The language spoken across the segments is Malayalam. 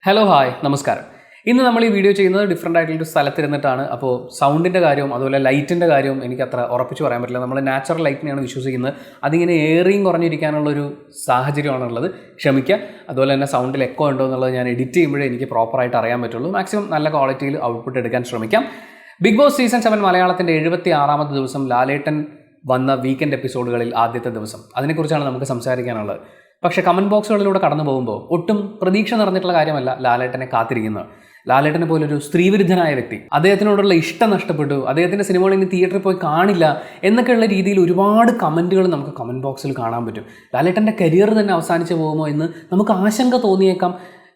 ഹലോ ഹായ് നമസ്കാരം. ഇന്ന് നമ്മൾ ഈ വീഡിയോ ചെയ്യുന്നത് ഡിഫറെൻ്റ് ആയിട്ടുള്ളൊരു സ്ഥലത്തിരുന്നിട്ടാണ്. അപ്പോൾ സൗണ്ടിൻ്റെ കാര്യവും അതുപോലെ ലൈറ്റിൻ്റെ കാര്യവും എനിക്ക് അത്ര ഉറപ്പിച്ച് പറയാൻ പറ്റില്ല. നമ്മൾ നാച്ചുറൽ ലൈറ്റിനെയാണ് വിശ്വസിക്കുന്നത്. അതിങ്ങനെ ഏറിയും കുറഞ്ഞിരിക്കാനുള്ളൊരു സാഹചര്യമാണുള്ളത്. ക്ഷമിക്കുക. അതുപോലെ തന്നെ സൗണ്ടിൽ എക്കോ ഉണ്ടോ എന്നുള്ളത് ഞാൻ എഡിറ്റ് ചെയ്യുമ്പോഴേ എനിക്ക് പ്രോപ്പറായിട്ട് അറിയാൻ പറ്റുള്ളൂ. മാക്സിമം നല്ല ക്വാളിറ്റിയിൽ ഔട്ട്പുട്ട് എടുക്കാൻ ശ്രമിക്കാം. ബിഗ് ബോസ് സീസൺ 7 മലയാളത്തിൻ്റെ 76ാമത്തെ ദിവസം ലാലേട്ടൻ വന്ന വീക്കെൻഡ് എപ്പിസോഡുകളിൽ ആദ്യത്തെ ദിവസം. അതിനെക്കുറിച്ചാണ് നമുക്ക് സംസാരിക്കാനുള്ളത്. പക്ഷേ കമൻറ്റ് ബോക്സുകളിലൂടെ കടന്നു പോകുമ്പോൾ ഒട്ടും പ്രതീക്ഷ നിറഞ്ഞിട്ടുള്ള കാര്യമല്ല ലാലേട്ടനെ കാത്തിരിക്കുന്നത്. ലാലേട്ടനെ പോലൊരു സ്ത്രീവിരുദ്ധനായ വ്യക്തി, അദ്ദേഹത്തിനോടുള്ള ഇഷ്ടം നഷ്ടപ്പെട്ടു, അദ്ദേഹത്തിൻ്റെ സിനിമകൾ ഇനി തിയേറ്ററിൽ പോയി കാണില്ല എന്നൊക്കെയുള്ള രീതിയിൽ ഒരുപാട് കമൻറ്റുകൾ നമുക്ക് കമൻറ്റ് ബോക്സിൽ കാണാൻ പറ്റും. ലാലേട്ടൻ്റെ കരിയർ തന്നെ അവസാനിച്ച് പോകുമോ എന്ന് നമുക്ക് ആശങ്ക തോന്നിയേക്കാം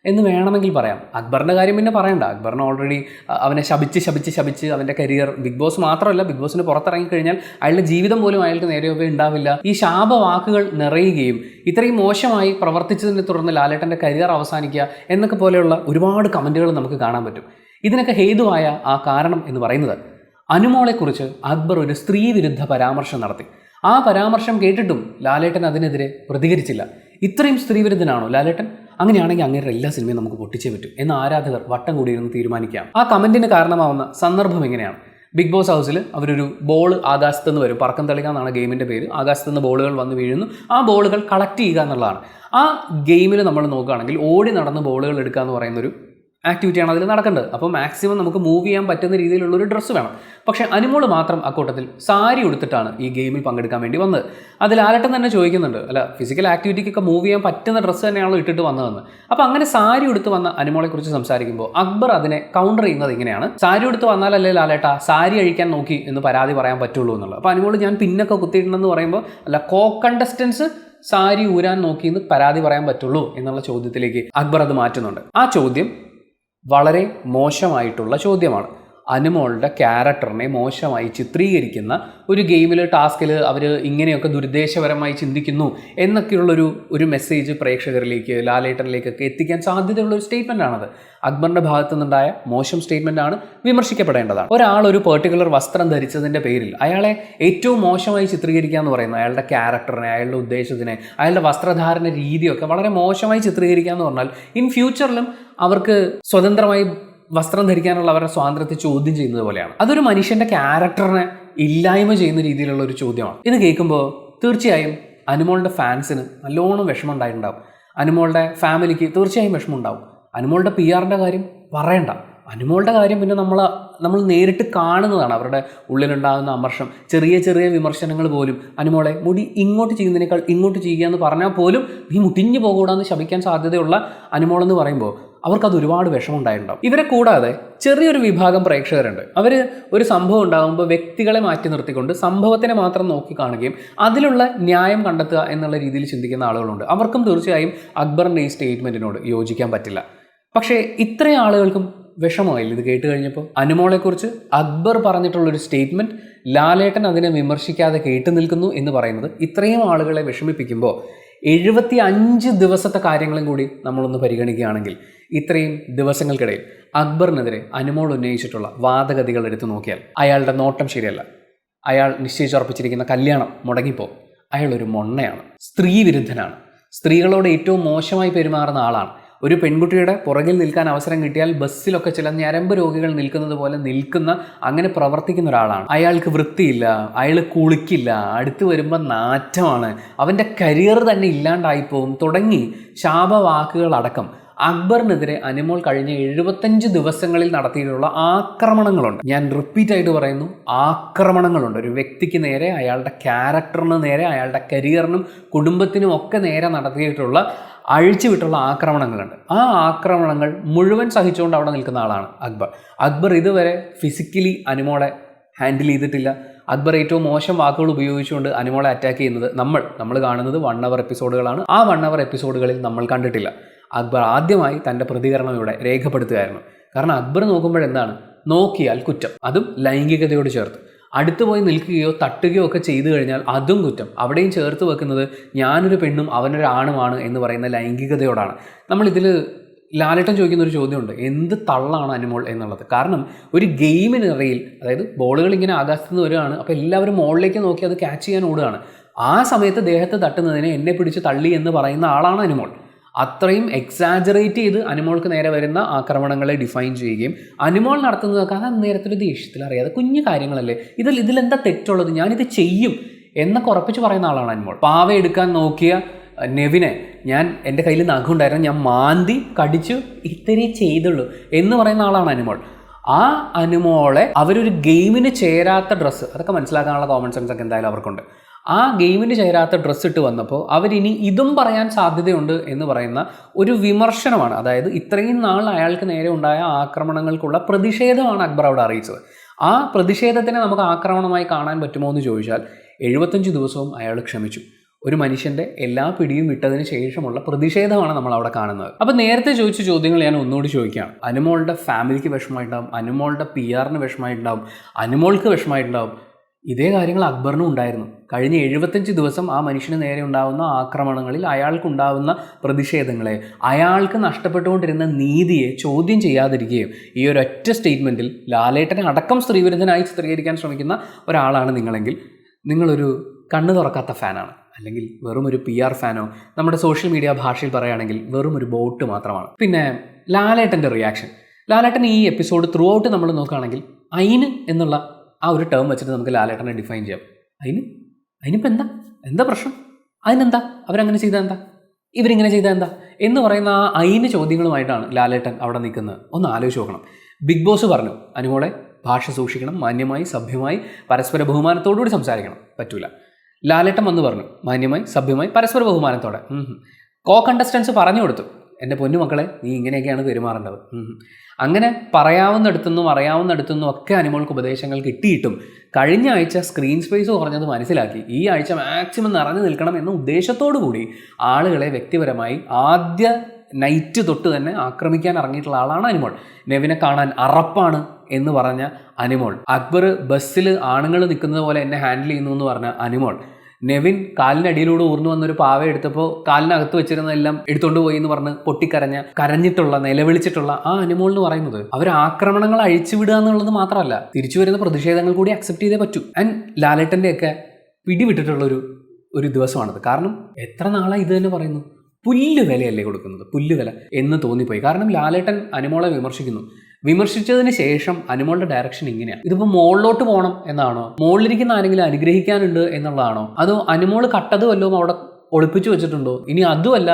എന്ന് വേണമെങ്കിൽ പറയാം. അക്ബറിൻ്റെ കാര്യം പിന്നെ പറയണ്ട. അക്ബറിന് ഓൾറെഡി അവനെ ശപിച്ച് അവൻ്റെ കരിയർ, ബിഗ് ബോസ് മാത്രമല്ല, ബിഗ് ബോസിന് പുറത്തിറങ്ങിക്കഴിഞ്ഞാൽ അയാളുടെ ജീവിതം പോലും അയാൾക്ക് നേരെയൊക്കെ ഉണ്ടാവില്ല. ഈ ശാപവാക്കുകൾ നിറയുകയും ഇത്രയും മോശമായി പ്രവർത്തിച്ചതിനെ തുടർന്ന് ലാലേട്ടൻ്റെ കരിയർ അവസാനിക്കുക എന്നൊക്കെ പോലെയുള്ള ഒരുപാട് കമൻറ്റുകൾ നമുക്ക് കാണാൻ പറ്റും. ഇതിനൊക്കെ ഹേതുവായ ആ കാരണം എന്ന് പറയുന്നത് അനുമോളെക്കുറിച്ച് അക്ബർ ഒരു സ്ത്രീവിരുദ്ധ പരാമർശം നടത്തി. ആ പരാമർശം കേട്ടിട്ടും ലാലേട്ടൻ അതിനെതിരെ പ്രതികരിച്ചില്ല. ഇത്രയും സ്ത്രീവിരുദ്ധനാണോ ലാലേട്ടൻ? അങ്ങനെയാണെങ്കിൽ അങ്ങേരുടെ എല്ലാ സിനിമയും നമുക്ക് പൊട്ടിച്ചേ പറ്റും എന്ന് ആരാധകർ വട്ടം കൂടിയിരുന്ന് തീരുമാനിക്കാം. ആ കമൻറ്റിന് കാരണമാവുന്ന സന്ദർഭം എങ്ങനെയാണ്? ബിഗ് ബോസ് ഹൗസിൽ അവരൊരു ബോൾ ആകാശത്ത് നിന്ന് വരും. പറക്കം തളിക എന്നാണ് ഗെയിമിൻ്റെ പേര്. ആകാശത്ത് നിന്ന് ബോളുകൾ വന്ന് വീഴുന്നു. ആ ബോളുകൾ കളക്ട് ചെയ്യുക എന്നുള്ളതാണ്. ആ ഗെയിമിൽ നമ്മൾ നോക്കുകയാണെങ്കിൽ ഓടി നടന്ന് ബോളുകൾ എടുക്കുക എന്ന് പറയുന്നൊരു ആക്ടിവിറ്റിയാണ് അതിൽ നടക്കേണ്ടത്. അപ്പോൾ മാക്സിമം നമുക്ക് മൂവ് ചെയ്യാൻ പറ്റുന്ന രീതിയിലുള്ളൊരു ഡ്രസ്സ് വേണം. പക്ഷേ അനുമോൾ മാത്രം അക്കൂട്ടത്തിൽ സാരി ഉടുത്തിട്ടാണ് ഈ ഗെയിമിൽ പങ്കെടുക്കാൻ വേണ്ടി വന്നത്. അതിൽ ലാലേട്ടൻ തന്നെ ചോദിക്കുന്നുണ്ട്, അല്ല ഫിസിക്കൽ ആക്ടിവിറ്റിക്കൊക്കെ മൂവ് ചെയ്യാൻ പറ്റുന്ന ഡ്രസ്സ് തന്നെയാണോ ഇട്ടിട്ട് വന്നതെന്ന്. അപ്പോൾ അങ്ങനെ സാരി ഉടുത്ത് വന്ന അനുമോളെക്കുറിച്ച് സംസാരിക്കുമ്പോൾ അക്ബർ അതിനെ കൗണ്ടർ ചെയ്യുന്നത് ഇങ്ങനെയാണ്: സാരി ഉടുത്ത് വന്നാലല്ലേ ലാലേട്ട സാരി അഴിക്കാൻ നോക്കി എന്ന് പരാതി പറയാൻ പറ്റുള്ളൂ എന്നുള്ളത്. അപ്പോൾ അനുമോൾ ഞാൻ പിന്നൊക്കെ കുത്തിയിട്ടുണ്ടെന്ന് പറയുമ്പോൾ, അല്ല കണ്ടസ്റ്റൻസ് സാരി ഊരാൻ നോക്കി എന്ന് പരാതി പറയാൻ പറ്റുള്ളൂ എന്നുള്ള ചോദ്യത്തിലേക്ക് അക്ബർ അത് മാറ്റുന്നുണ്ട്. ആ ചോദ്യം വളരെ മോശമായിട്ടുള്ള ചോദ്യമാണ്. അനുമോളുടെ ക്യാരക്ടറിനെ മോശമായി ചിത്രീകരിക്കുന്ന ഒരു ഗെയിമിൽ, ടാസ്കിൽ അവർ ഇങ്ങനെയൊക്കെ ദുരുദ്ദേശപരമായി ചിന്തിക്കുന്നു എന്നൊക്കെയുള്ളൊരു മെസ്സേജ് പ്രേക്ഷകരിലേക്ക്, ലാലേട്ടനിലേക്കൊക്കെ എത്തിക്കാൻ സാധ്യതയുള്ളൊരു സ്റ്റേറ്റ്മെൻറ്റാണത്. അക്ബറിൻ്റെ ഭാഗത്തു നിന്നുണ്ടായ മോശം സ്റ്റേറ്റ്മെൻറ്റാണ്, വിമർശിക്കപ്പെടേണ്ടതാണ്. ഒരാൾ ഒരു പെർട്ടിക്കുലർ വസ്ത്രം ധരിച്ചതിൻ്റെ പേരിൽ അയാളെ ഏറ്റവും മോശമായി ചിത്രീകരിക്കുക എന്ന് പറയുന്നത്, അയാളുടെ ക്യാരക്ടറിനെ, അയാളുടെ ഉദ്ദേശത്തിനെ, അയാളുടെ വസ്ത്രധാരണ രീതിയൊക്കെ വളരെ മോശമായി ചിത്രീകരിക്കുക എന്ന് പറഞ്ഞാൽ ഇൻ ഫ്യൂച്ചറിലും അവർക്ക് സ്വതന്ത്രമായി വസ്ത്രം ധരിക്കാനുള്ള അവരുടെ സ്വാതന്ത്ര്യത്തെ ചോദ്യം ചെയ്യുന്നത് പോലെയാണ്. അതൊരു മനുഷ്യൻ്റെ ക്യാരക്ടറിനെ ഇല്ലായ്മ ചെയ്യുന്ന രീതിയിലുള്ള ഒരു ചോദ്യമാണ്. ഇത് കേൾക്കുമ്പോൾ തീർച്ചയായും അനുമോളുടെ ഫാൻസിന് നല്ലോണം വിഷമം ഉണ്ടായിട്ടുണ്ടാവും. അനുമോളുടെ ഫാമിലിക്ക് തീർച്ചയായും വിഷമം ഉണ്ടാവും. അനുമോളുടെ PR-ൻ്റെ കാര്യം പറയണ്ട. അനുമോളുടെ കാര്യം പിന്നെ നമ്മൾ നേരിട്ട് കാണുന്നതാണ്. അവരുടെ ഉള്ളിലുണ്ടാകുന്ന അമർഷം, ചെറിയ ചെറിയ വിമർശനങ്ങൾ പോലും. അനുമോളെ മുടി ഇങ്ങോട്ട് ചെയ്യുന്നതിനേക്കാൾ ഇങ്ങോട്ട് ചെയ്യുക എന്ന് പറഞ്ഞാൽ പോലും നീ മുട്ടിഞ്ഞു പോകൂടാന്ന് ശപിക്കാൻ സാധ്യതയുള്ള അനുമോളെന്ന് പറയുമ്പോൾ അവർക്കത് ഒരുപാട് വിഷമം ഉണ്ടായിട്ടുണ്ടാവും. ഇവരെ കൂടാതെ ചെറിയൊരു വിഭാഗം പ്രേക്ഷകരുണ്ട്. അവർ ഒരു സംഭവം ഉണ്ടാകുമ്പോൾ വ്യക്തികളെ മാറ്റി നിർത്തിക്കൊണ്ട് സംഭവത്തിനെ മാത്രം നോക്കി കാണുകയും അതിലുള്ള ന്യായം കണ്ടെത്തുക എന്നുള്ള രീതിയിൽ ചിന്തിക്കുന്ന ആളുകളുണ്ട്. അവർക്കും തീർച്ചയായും അക്ബറിൻ്റെ ഈ സ്റ്റേറ്റ്മെൻറ്റിനോട് യോജിക്കാൻ പറ്റില്ല. പക്ഷേ ഇത്രയും ആളുകൾക്കും വിഷമമായില്ല ഇത് കേട്ട് കഴിഞ്ഞപ്പോൾ. അനുമോളെക്കുറിച്ച് അക്ബർ പറഞ്ഞിട്ടുള്ളൊരു സ്റ്റേറ്റ്മെൻറ്റ് ലാലേട്ടൻ അതിനെ വിമർശിക്കാതെ കേട്ടു നിൽക്കുന്നു എന്ന് പറയുന്നത് ഇത്രയും ആളുകളെ വിഷമിപ്പിക്കുമ്പോൾ 75 ദിവസത്തെ കാര്യങ്ങളും കൂടി നമ്മളൊന്ന് പരിഗണിക്കുകയാണെങ്കിൽ ഇത്രയും ദിവസങ്ങൾക്കിടയിൽ അക്ബറിനെതിരെ അനുമോൾ ഉന്നയിച്ചിട്ടുള്ള വാദഗതികൾ എടുത്തു നോക്കിയാൽ അയാളുടെ നോട്ടം ശരിയല്ല. അയാൾ നിശ്ചയിച്ചുറപ്പിച്ചിരിക്കുന്ന കല്യാണം മുടങ്ങിപ്പോ. അയാളൊരു മൊണ്ണയാണ്, സ്ത്രീവിരുദ്ധനാണ്, സ്ത്രീകളോട് ഏറ്റവും മോശമായി പെരുമാറുന്ന ആളാണ്. ഒരു പെൺകുട്ടിയുടെ പുറകിൽ നിൽക്കാൻ അവസരം കിട്ടിയാൽ ബസ്സിലൊക്കെ ചില ഞരമ്പ് രോഗികൾ നിൽക്കുന്നത് പോലെ നിൽക്കുന്ന, അങ്ങനെ പ്രവർത്തിക്കുന്ന ഒരാളാണ്. അയാൾക്ക് വൃത്തിയില്ല, അയാൾ കുളിക്കില്ല, അടുത്ത് വരുമ്പോൾ നാറ്റമാണ്, അവൻ്റെ കരിയർ തന്നെ ഇല്ലാണ്ടായിപ്പോവും തുടങ്ങി ശാപവാക്കുകളടക്കം അക്ബറിനെതിരെ അനുമോൾ കഴിഞ്ഞ 75 ദിവസങ്ങളിൽ നടത്തിയിട്ടുള്ള ആക്രമണങ്ങളുണ്ട്. ഞാൻ റിപ്പീറ്റായിട്ട് പറയുന്നു, ആക്രമണങ്ങളുണ്ട്. ഒരു വ്യക്തിക്ക് നേരെ, അയാളുടെ ക്യാരക്ടറിന് നേരെ, അയാളുടെ കരിയറിനും കുടുംബത്തിനും ഒക്കെ നേരെ നടത്തിയിട്ടുള്ള അഴിച്ചുവിട്ടുള്ള ആക്രമണങ്ങളുണ്ട്. ആ ആക്രമണങ്ങൾ മുഴുവൻ സഹിച്ചുകൊണ്ട് അവിടെ നിൽക്കുന്ന ആളാണ് അക്ബർ. അക്ബർ ഇതുവരെ ഫിസിക്കലി അനുമോളെ ഹാൻഡിൽ ചെയ്തിട്ടില്ല. അക്ബർ ഏറ്റവും മോശം വാക്കുകൾ ഉപയോഗിച്ചുകൊണ്ട് അനുമോളെ അറ്റാക്ക് ചെയ്യുന്നത് നമ്മൾ കാണുന്നത് 1 hour എപ്പിസോഡുകളാണ്. ആ 1 hour എപ്പിസോഡുകളിൽ നമ്മൾ കണ്ടിട്ടില്ല. അക്ബർ ആദ്യമായി തൻ്റെ പ്രതികരണം ഇവിടെ രേഖപ്പെടുത്തുകയായിരുന്നു. കാരണം അക്ബർ നോക്കുമ്പോഴെന്താണ്, നോക്കിയാൽ കുറ്റം, അതും ലൈംഗികതയോട് ചേർത്ത്. അടുത്തു പോയി നിൽക്കുകയോ തട്ടുകയോ ഒക്കെ ചെയ്തു കഴിഞ്ഞാൽ അതും കുറ്റം. അവിടെയും ചേർത്ത് വെക്കുന്നത് ഞാനൊരു പെണ്ണും അവനൊരു ആണുമാണ് എന്ന് പറയുന്ന ലൈംഗികതയോടാണ്. നമ്മളിതിൽ ലാലേട്ടൻ ചോദിക്കുന്ന ഒരു ചോദ്യമുണ്ട്, എന്ത് തള്ളാണ് അനുമോൾ എന്നുള്ളത്. കാരണം ഒരു ഗെയിമിനിറയിൽ, അതായത് ബോളുകൾ ഇങ്ങനെ ആകാശത്ത് നിന്ന് വരികയാണ്, അപ്പോൾ എല്ലാവരും മുകളിലേക്ക് നോക്കി അത് ക്യാച്ച് ചെയ്യാൻ ഓടുകയാണ്. ആ സമയത്ത് ദേഹത്ത് തട്ടുന്നതിനെ എന്നെ പിടിച്ച് തള്ളി എന്ന് പറയുന്ന ആളാണ് അനുമോൾ. അത്രയും എക്സാജറേറ്റ് ചെയ്ത് അനുമോൾക്ക് നേരെ വരുന്ന ആക്രമണങ്ങളെ ഡിഫൈൻ ചെയ്യുകയും അനുമോൾ നടത്തുന്നതൊക്കെ അത് നേരത്തെ ദേഷ്യത്തിൽ അറിയാതെ കുഞ്ഞു കാര്യങ്ങളല്ലേ, ഇതിലെന്താ തെറ്റുള്ളത്, ഞാനിത് ചെയ്യും എന്നൊക്കെ ഉറപ്പിച്ച് പറയുന്ന ആളാണ് അനുമോൾ. പാവ എടുക്കാൻ നോക്കിയ നെവിനെ എൻ്റെ കയ്യിൽ നഖമുണ്ടായിരുന്നു, ഞാൻ മാന്തി കടിച്ചു ഇത്രേ ചെയ്തുള്ളൂ എന്ന് പറയുന്ന ആളാണ് അനുമോൾ. ആ അനുമോളെ അവരൊരു ഗെയിമിന് ചേരാത്ത ഡ്രസ്സ്, അതൊക്കെ മനസ്സിലാക്കാനുള്ള കോമൺ സെൻസ് ഒക്കെ എന്തായാലും അവർക്കുണ്ട്. ആ ഗെയിമിന് ചേരാത്ത ഡ്രസ്സ് ഇട്ട് വന്നപ്പോൾ അവരിനി ഇതും പറയാൻ സാധ്യതയുണ്ട് എന്ന് പറയുന്ന ഒരു വിമർശനമാണ്, അതായത് ഇത്രയും നാൾ അയാൾക്ക് നേരെ ഉണ്ടായ ആക്രമണങ്ങൾക്കുള്ള പ്രതിഷേധമാണ് അക്ബർ അവിടെ അറിയിച്ചത്. ആ പ്രതിഷേധത്തിനെ നമുക്ക് ആക്രമണമായി കാണാൻ പറ്റുമോ എന്ന് ചോദിച്ചാൽ 75 ദിവസവും അയാൾ ക്ഷമിച്ചു. ഒരു മനുഷ്യൻ്റെ എല്ലാ പിടിയും വിട്ടതിന് ശേഷമുള്ള പ്രതിഷേധമാണ് നമ്മൾ അവിടെ കാണുന്നത്. അപ്പോൾ നേരത്തെ ചോദിച്ച ചോദ്യങ്ങൾ ഞാൻ ഒന്നുകൂടി ചോദിക്കുകയാണ്. അനുമോളുടെ ഫാമിലിക്ക് വിഷമമായിട്ടുണ്ടാവും, അനുമോളുടെ PR-ന് വിഷമമായിട്ടുണ്ടാവും, അനുമോൾക്ക് വിഷമമായിട്ടുണ്ടാവും. ഇതേ കാര്യങ്ങൾ അക്ബറിനും ഉണ്ടായിരുന്നു. കഴിഞ്ഞ 75 ദിവസം ആ മനുഷ്യന് നേരെ ഉണ്ടാകുന്ന ആക്രമണങ്ങളിൽ അയാൾക്കുണ്ടാകുന്ന പ്രതിഷേധങ്ങളെ, അയാൾക്ക് നഷ്ടപ്പെട്ടുകൊണ്ടിരുന്ന നീതിയെ ചോദ്യം ചെയ്യാതിരിക്കുകയും ഈ ഒരൊറ്റ സ്റ്റേറ്റ്മെൻറ്റിൽ ലാലേട്ടനെ അടക്കം സ്ത്രീവിരുദ്ധനായി ചിത്രീകരിക്കാൻ ശ്രമിക്കുന്ന ഒരാളാണ് നിങ്ങളെങ്കിൽ നിങ്ങളൊരു കണ്ണു തുറക്കാത്ത ഫാനാണ്, അല്ലെങ്കിൽ വെറും ഒരു PR ഫാനോ, നമ്മുടെ സോഷ്യൽ മീഡിയ ഭാഷയിൽ പറയുകയാണെങ്കിൽ വെറും ഒരു ബോട്ട് മാത്രമാണ്. പിന്നെ ലാലേട്ടൻ്റെ റിയാക്ഷൻ, ലാലേട്ടൻ ഈ എപ്പിസോഡ് ത്രൂ ഔട്ട് നമ്മൾ നോക്കുകയാണെങ്കിൽ അയിന് എന്നുള്ള ആ ഒരു ടേം വെച്ചിട്ട് നമുക്ക് ലാലേട്ടനെ ഡിഫൈൻ ചെയ്യാം. അതിനിപ്പോൾ എന്താ പ്രശ്നം, അതിനെന്താ, അവരങ്ങനെ ചെയ്താൽ എന്താ, ഇവരിങ്ങനെ ചെയ്താൽ എന്താ എന്ന് പറയുന്ന ആ അയിന് ചോദ്യങ്ങളുമായിട്ടാണ് ലാലേട്ടൻ അവിടെ നിൽക്കുന്നത്. ഒന്ന് ആലോചിച്ച് നോക്കണം. ബിഗ് ബോസ് പറഞ്ഞു അനുമോളെ ഭാഷ സൂക്ഷിക്കണം, മാന്യമായി സഭ്യമായി പരസ്പര ബഹുമാനത്തോടുകൂടി സംസാരിക്കണം. പറ്റൂല. ലാലേട്ടൻ വന്ന് പറഞ്ഞു മാന്യമായി സഭ്യമായി പരസ്പര ബഹുമാനത്തോടെ. കോ കണ്ടസ്റ്റൻസ് പറഞ്ഞു കൊടുത്തു, എൻ്റെ പൊന്നു മക്കളെ നീ ഇങ്ങനെയൊക്കെയാണ് പെരുമാറേണ്ടത്. അങ്ങനെ പറയാവുന്നിടത്തുനിന്നും അറിയാവുന്നിടത്തുനിന്നും ഒക്കെ അനുമോൾക്ക് ഉപദേശങ്ങൾ കിട്ടിയിട്ടും കഴിഞ്ഞ ആഴ്ച സ്ക്രീൻ സ്പേസ് കുറഞ്ഞത് മനസ്സിലാക്കി ഈ ആഴ്ച മാക്സിമം നിറഞ്ഞു നിൽക്കണം എന്ന ഉദ്ദേശത്തോടു കൂടി ആളുകളെ വ്യക്തിപരമായി ആദ്യ നൈറ്റ് തൊട്ട് തന്നെ ആക്രമിക്കാൻ ഇറങ്ങിയിട്ടുള്ള ആളാണ് അനുമോൾ. നെവിനെ കാണാൻ അറപ്പാണ് എന്ന് പറഞ്ഞ അനുമോൾ, അക്ബർ ബസ്സിൽ ആണുങ്ങൾ നിൽക്കുന്നത് പോലെ എന്നെ ഹാൻഡിൽ ചെയ്യുന്നു എന്ന് പറഞ്ഞ അനുമോൾ, നെവിൻ കാലിനടിയിലൂടെ ഊർന്നു വന്നൊരു പാവ എടുത്തപ്പോൾ കാലിനകത്ത് വെച്ചിരുന്നതെല്ലാം എടുത്തുകൊണ്ട് പോയി എന്ന് പറഞ്ഞ് കരഞ്ഞിട്ടുള്ള നിലവിളിച്ചിട്ടുള്ള ആ അനുമോൾ എന്ന് പറയുന്നത് അവർ ആക്രമണങ്ങൾ അഴിച്ചുവിടുക എന്നുള്ളത് മാത്രമല്ല, തിരിച്ചു വരുന്ന പ്രതിഷേധങ്ങൾ കൂടി അക്സെപ്റ്റ് ചെയ്തേ പറ്റൂ. ആൻഡ് ലാലേട്ടൻ്റെയൊക്കെ പിടിവിട്ടിട്ടുള്ള ഒരു ദിവസമാണത്. കാരണം എത്ര നാളായി ഇത് തന്നെ പറയുന്നു, പുല്ല് വിലയല്ലേ കൊടുക്കുന്നത്, പുല്ല് വില എന്ന് തോന്നിപ്പോയി. കാരണം ലാലേട്ടൻ അനുമോളെ വിമർശിച്ചതിന് ശേഷം അനുമോളുടെ ഡയറക്ഷൻ ഇങ്ങനെയാണ്. ഇതിപ്പോൾ മുകളിലോട്ട് പോകണം എന്നാണോ, മുകളിലിരിക്കുന്ന ആരെങ്കിലും അനുഗ്രഹിക്കാനുണ്ട് എന്നുള്ളതാണോ, അതോ അനുമോൾ കട്ടത് വല്ലതും അവിടെ ഒളിപ്പിച്ചു വെച്ചിട്ടുണ്ടോ, ഇനി അതുമല്ല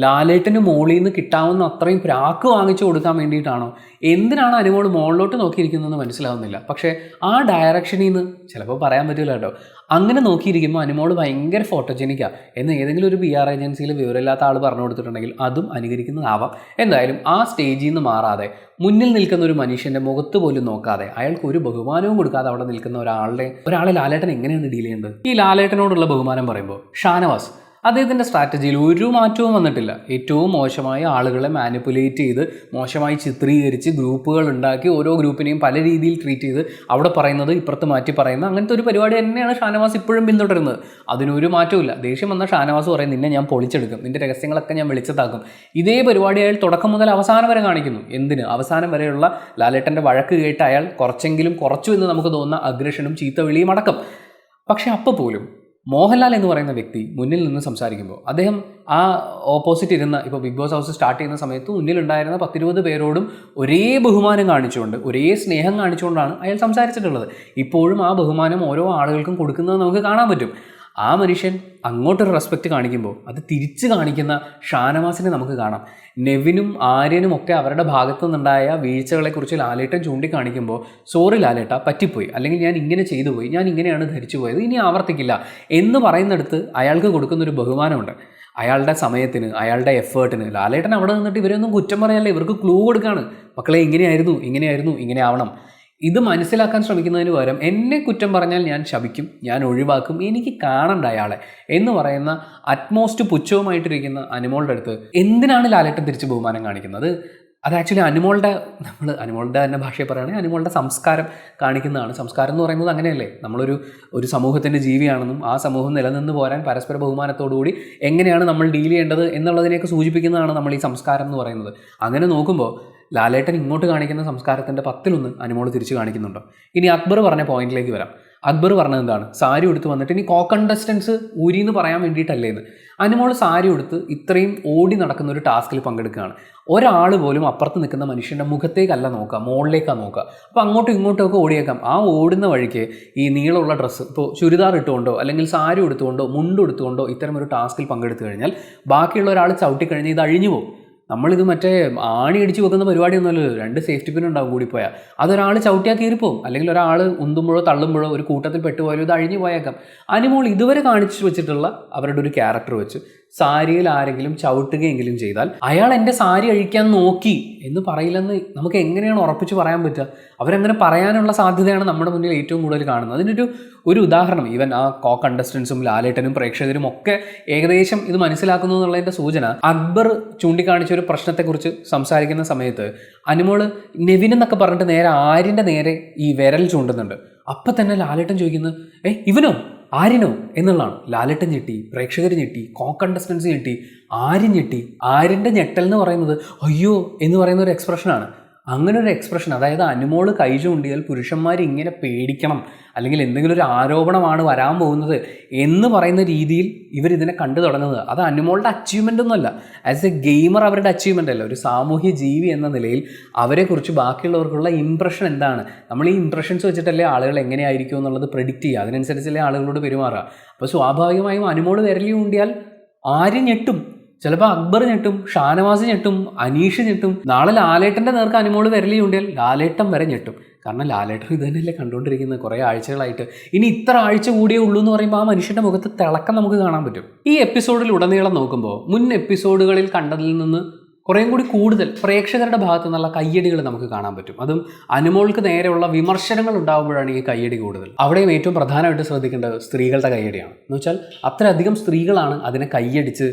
ലാലേട്ടന് മോളിൽ നിന്ന് കിട്ടാവുന്ന അത്രയും പ്രാക്ക് വാങ്ങിച്ചു കൊടുക്കാൻ വേണ്ടിയിട്ടാണോ, എന്തിനാണ് അനുമോൾ മുകളിലോട്ട് നോക്കിയിരിക്കുന്നതെന്ന് മനസ്സിലാവുന്നില്ല. പക്ഷേ ആ ഡയറക്ഷനിൽ നിന്ന് ചിലപ്പോൾ പറയാൻ പറ്റില്ല കേട്ടോ, അങ്ങനെ നോക്കിയിരിക്കുമ്പോൾ അനുമോൾ ഭയങ്കര ഫോട്ടോജനിക്കാണ് എന്ന് ഏതെങ്കിലും ഒരു PR ഏജൻസിയിൽ വിവരമില്ലാത്ത ആൾ പറഞ്ഞു കൊടുത്തിട്ടുണ്ടെങ്കിൽ അതും അനുകരിക്കുന്നതാവാം. എന്തായാലും ആ സ്റ്റേജിൽ നിന്ന് മാറാതെ മുന്നിൽ നിൽക്കുന്ന ഒരു മനുഷ്യൻ്റെ മുഖത്ത് പോലും നോക്കാതെ അയാൾക്ക് ഒരു ബഹുമാനവും കൊടുക്കാതെ അവിടെ നിൽക്കുന്ന ഒരാളെ ലാലേട്ടൻ എങ്ങനെയാണ് ഡീൽ ചെയ്യേണ്ടത്? ഈ ലാലേട്ടനോടുള്ള ബഹുമാനം പറയുമ്പോൾ ഷാനവാസ് അദ്ദേഹത്തിൻ്റെ സ്ട്രാറ്റജിയിൽ ഒരു മാറ്റവും വന്നിട്ടില്ല. ഏറ്റവും മോശമായ ആളുകളെ മാനിപ്പുലേറ്റ് ചെയ്ത് മോശമായി ചിത്രീകരിച്ച് ഗ്രൂപ്പുകൾ ഉണ്ടാക്കി ഓരോ ഗ്രൂപ്പിനെയും പല രീതിയിൽ ട്രീറ്റ് ചെയ്ത് അവിടെ പറയുന്നത് ഇപ്പുറത്ത് മാറ്റി പറയുന്ന അങ്ങനത്തെ ഒരു പരിപാടി തന്നെയാണ് ഷാനവാസ് ഇപ്പോഴും പിന്തുടരുന്നത്. അതിനൊരു മാറ്റമില്ല. ദേഷ്യം വന്ന ഷാനവാസ് പറയും നിന്നെ ഞാൻ പൊളിച്ചെടുക്കും, നിന്റെ രഹസ്യങ്ങളൊക്കെ ഞാൻ വെളിച്ചത്താക്കും. ഇതേ പരിപാടി അയാൾ തുടക്കം മുതൽ അവസാനം വരെ കാണിക്കുന്നു. എന്തിന്? അവസാനം വരെയുള്ള ലാലേട്ടൻ്റെ വഴക്ക് കേട്ട് അയാൾ കുറച്ചു എന്ന് നമുക്ക് തോന്നുന്ന അഗ്രഷനും ചീത്തവിളിയും അടക്കം. പക്ഷെ അപ്പോൾ പോലും മോഹൻലാൽ എന്ന് പറയുന്ന വ്യക്തി മുന്നിൽ നിന്ന് സംസാരിക്കുമ്പോൾ അദ്ദേഹം ആ ഓപ്പോസിറ്റ് ഇരുന്ന ഇപ്പോൾ ബിഗ് ബോസ് ഹൗസ് സ്റ്റാർട്ട് ചെയ്യുന്ന സമയത്ത് മുന്നിലുണ്ടായിരുന്ന 10-20 പേരോടും ഒരേ ബഹുമാനം കാണിച്ചുകൊണ്ട് ഒരേ സ്നേഹം കാണിച്ചുകൊണ്ടാണ് അയാൾ സംസാരിച്ചിട്ടുള്ളത്. ഇപ്പോഴും ആ ബഹുമാനം ഓരോ ആളുകൾക്കും കൊടുക്കുന്നത് നമുക്ക് കാണാൻ പറ്റും. ആ മനുഷ്യൻ അങ്ങോട്ടൊരു റെസ്പെക്റ്റ് കാണിക്കുമ്പോൾ അത് തിരിച്ച് കാണിക്കുന്ന ഷാനവാസിനെ നമുക്ക് കാണാം. നെവിനും ആര്യനും ഒക്കെ അവരുടെ ഭാഗത്തു നിന്നുണ്ടായ വീഴ്ചകളെക്കുറിച്ച് ലാലേട്ടൻ ചൂണ്ടിക്കാണിക്കുമ്പോൾ സോറി ലാലേട്ട പറ്റിപ്പോയി, അല്ലെങ്കിൽ ഞാൻ ഇങ്ങനെ ചെയ്തു പോയി, ഞാൻ ഇങ്ങനെയാണ് ധരിച്ചു പോയത്, ഇനി ആവർത്തിക്കില്ല എന്ന് പറയുന്നിടത്ത് അയാൾക്ക് കൊടുക്കുന്നൊരു ബഹുമാനമുണ്ട്. അയാളുടെ സമയത്തിന്, അയാളുടെ എഫേർട്ടിന്. ലാലേട്ടൻ അവിടെ നിന്നിട്ട് ഇവരൊന്നും കുറ്റം പറയല്ലേ, ഇവർക്ക് ക്ലൂ കൊടുക്കുകയാണ്. മക്കളെ ഇങ്ങനെയായിരുന്നു, ഇങ്ങനെ ആവണം. ഇത് മനസ്സിലാക്കാൻ ശ്രമിക്കുന്നതിന് പകരം എന്നെ കുറ്റം പറഞ്ഞാൽ ഞാൻ ശപിക്കും, ഞാൻ ഒഴിവാക്കും, എനിക്ക് കാണണ്ട അയാളെ എന്ന് പറയുന്ന അറ്റ്മോസ്റ്റ് പുച്ഛവുമായിട്ടിരിക്കുന്ന അനുമോളുടെ അടുത്ത് എന്തിനാണ് ലാലേട്ടൻ തിരിച്ച് ബഹുമാനം കാണിക്കുന്നത്? അത് ആക്ച്വലി അനുമോളുടെ തന്നെ ഭാഷയിൽ പറയുകയാണെങ്കിൽ അനുമോളുടെ സംസ്കാരം കാണിക്കുന്നതാണ്. സംസ്കാരം എന്ന് പറയുന്നത് അങ്ങനെയല്ലേ, നമ്മളൊരു സമൂഹത്തിൻ്റെ ജീവിയാണെന്നും ആ സമൂഹം നിലനിന്ന് പോരാൻ പരസ്പര ബഹുമാനത്തോടുകൂടി എങ്ങനെയാണ് നമ്മൾ ഡീൽ ചെയ്യേണ്ടത് എന്നുള്ളതിനെയൊക്കെ സൂചിപ്പിക്കുന്നതാണ് നമ്മൾ ഈ സംസ്കാരം എന്ന് പറയുന്നത്. അങ്ങനെ നോക്കുമ്പോൾ ലാലേട്ടൻ ഇങ്ങോട്ട് കാണിക്കുന്ന സംസ്കാരത്തിൻ്റെ 10-1 അനുമോൾ തിരിച്ച് കാണിക്കുന്നുണ്ടോ? ഇനി അക്ബർ പറഞ്ഞ പോയിന്റിലേക്ക് വരാം. അക്ബർ പറഞ്ഞത് എന്താണ്, സാരി ഉടുത്ത് വന്നിട്ട് ഇനി കണ്ടസ്റ്റൻസ് ഊരിന്ന് പറയാൻ വേണ്ടിയിട്ടല്ലേന്ന്. അനുമോൾ സാരി ഉടുത്ത് ഇത്രയും ഓടി നടക്കുന്ന ഒരു ടാസ്കിൽ പങ്കെടുക്കുകയാണ്. ഒരാൾ പോലും അപ്പുറത്ത് നിൽക്കുന്ന മനുഷ്യൻ്റെ മുഖത്തേക്കല്ല നോക്കുക, മുകളിലേക്കാണ് നോക്കുക. അപ്പോൾ അങ്ങോട്ടും ഇങ്ങോട്ടും ഒക്കെ ഓടിയേക്കാം. ആ ഓടുന്ന വഴിക്ക് ഈ നീളമുള്ള ഡ്രസ്സ്, ഇപ്പോൾ ചുരിദാർ ഇട്ടുകൊണ്ടോ അല്ലെങ്കിൽ സാരി ഉടുത്തുകൊണ്ടോ മുണ്ട് ഉടുത്തുകൊണ്ടോ ഇത്തരം ഒരു ടാസ്കിൽ പങ്കെടുത്തു കഴിഞ്ഞാൽ ബാക്കിയുള്ള ഒരാൾ ചവിട്ടിക്കഴിഞ്ഞാൽ ഇത് അഴിഞ്ഞു പോകും. നമ്മളിത് മറ്റേ ആണി അടിച്ച് വെക്കുന്ന പരിപാടിയൊന്നുമല്ലല്ലോ. 2 സേഫ്റ്റി പിൻ ഉണ്ടാവും കൂടിപ്പോയാൽ. അതൊരാൾ ചവിട്ടിയാൽ കീറിപ്പോവും. അല്ലെങ്കിൽ ഒരാൾ ഉന്തുമ്പോഴോ തള്ളുമ്പോഴോ ഒരു കൂട്ടത്തിൽ പെട്ടുപോയാലും ഇത് അഴിഞ്ഞു പോയേക്കാം. അനുമോൾ ഇതുവരെ കാണിച്ചു വെച്ചിട്ടുള്ള അവരുടെ ഒരു ക്യാരക്ടർ വെച്ച് സാരിയിൽ ആരെങ്കിലും ചവിട്ടുകയെങ്കിലും ചെയ്താൽ അയാൾ എൻ്റെ സാരി അഴിക്കാൻ നോക്കി എന്ന് പറയില്ലെന്ന് നമുക്ക് എങ്ങനെയാണ് ഉറപ്പിച്ച് പറയാൻ പറ്റുക? അവരങ്ങനെ പറയാനുള്ള സാധ്യതയാണ് നമ്മുടെ മുന്നിൽ ഏറ്റവും കൂടുതൽ കാണുന്നത്. അതിനൊരു ഉദാഹരണം ഈവൻ ആ കണ്ടസ്റ്റൻസും ലാലേട്ടനും പ്രേക്ഷകരും ഒക്കെ ഏകദേശം ഇത് മനസ്സിലാക്കുന്നു എന്നുള്ളതിൻ്റെ സൂചന അക്ബർ ചൂണ്ടിക്കാണിച്ച ഒരു പ്രശ്നത്തെക്കുറിച്ച് സംസാരിക്കുന്ന സമയത്ത് അനുമോൾ നെവിൻ എന്നൊക്കെ പറഞ്ഞിട്ട് നേരെ ആര്യൻ്റെ നേരെ ഈ വിരൽ ചൂണ്ടുന്നുണ്ട്. അപ്പം തന്നെ ലാലേട്ടൻ ചോദിക്കുന്നത് ഇവനോ ആര്യനോ എന്നുള്ളതാണ്. ലാലേട്ടൻ ഞെട്ടി, പ്രേക്ഷകർ ഞെട്ടി, കണ്ടസ്റ്റൻസ് ഞെട്ടി, ആര്യൻ ഞെട്ടി. ആര്യൻ്റെ ഞെട്ടൽ എന്ന് പറയുന്നത് അയ്യോ എന്ന് പറയുന്ന ഒരു എക്സ്പ്രഷനാണ്. അങ്ങനെ ഒരു എക്സ്പ്രഷൻ, അതായത് അനുമോൾ കൈ ചൂണ്ടിയാൽ പുരുഷന്മാർ ഇങ്ങനെ പേടിക്കണം അല്ലെങ്കിൽ എന്തെങ്കിലും ഒരു ആരോപണമാണ് വരാൻ പോകുന്നത് എന്ന് പറയുന്ന രീതിയിൽ ഇവരിതിനെ കണ്ടു തുടങ്ങുന്നത്. അത് അനുമോളുടെ അച്ചീവ്മെൻ്റ് ഒന്നുമല്ല, ആസ് എ ഗെയിമർ അവരുടെ അച്ചീവ്മെൻ്റ് അല്ല. ഒരു സാമൂഹ്യ ജീവി എന്ന നിലയിൽ അവരെക്കുറിച്ച് ബാക്കിയുള്ളവർക്കുള്ള ഇംപ്രഷൻ എന്താണ്, നമ്മൾ ഈ ഇംപ്രഷൻസ് വെച്ചിട്ടല്ലേ ആളുകൾ എങ്ങനെയായിരിക്കും എന്നുള്ളത് പ്രെഡിക്റ്റ് ചെയ്യുക, അതിനനുസരിച്ചല്ലേ ആളുകളോട് പെരുമാറുക. അപ്പോൾ സ്വാഭാവികമായും അനുമോൾ വിരലി ഊണ്ടിയാൽ ആരും ഞെട്ടും. ചിലപ്പോൾ അക്ബർ ഞെട്ടും, ഷാനവാസ് ഞെട്ടും, അനീഷ് ഞെട്ടും. നാളെ ലാലേട്ടൻ്റെ നേർക്ക് അനുമോൾ വിരലി ഊണ്ടിയാൽ ലാലേട്ടൻ വരെ ഞെട്ടും. കാരണം ലാലേട്ടൻ ഇത് തന്നെയല്ലേ കണ്ടുകൊണ്ടിരിക്കുന്നത് കുറേ ആഴ്ചകളായിട്ട്. ഇനി ഇത്ര ആഴ്ച കൂടിയേ ഉള്ളൂ എന്ന് പറയുമ്പോൾ ആ മനുഷ്യൻ്റെ മുഖത്ത് തിളക്കം നമുക്ക് കാണാൻ പറ്റും. ഈ എപ്പിസോഡിൽ ഉടനീളം നോക്കുമ്പോൾ മുൻ എപ്പിസോഡുകളിൽ കണ്ടതിൽ നിന്ന് കുറേയും കൂടി കൂടുതൽ പ്രേക്ഷകരുടെ ഭാഗത്തു നിന്നുള്ള കയ്യടികൾ നമുക്ക് കാണാൻ പറ്റും. അതും അനുമോൾക്ക് നേരെയുള്ള വിമർശനങ്ങൾ ഉണ്ടാകുമ്പോഴാണ് ഈ കയ്യടി കൂടുതൽ. അവിടെയും ഏറ്റവും പ്രധാനമായിട്ട് ശ്രദ്ധിക്കേണ്ടത് സ്ത്രീകളുടെ കയ്യടിയാണ്. എന്ന് വെച്ചാൽ അത്രയധികം സ്ത്രീകളാണ് അതിനെ കയ്യടിച്ച്.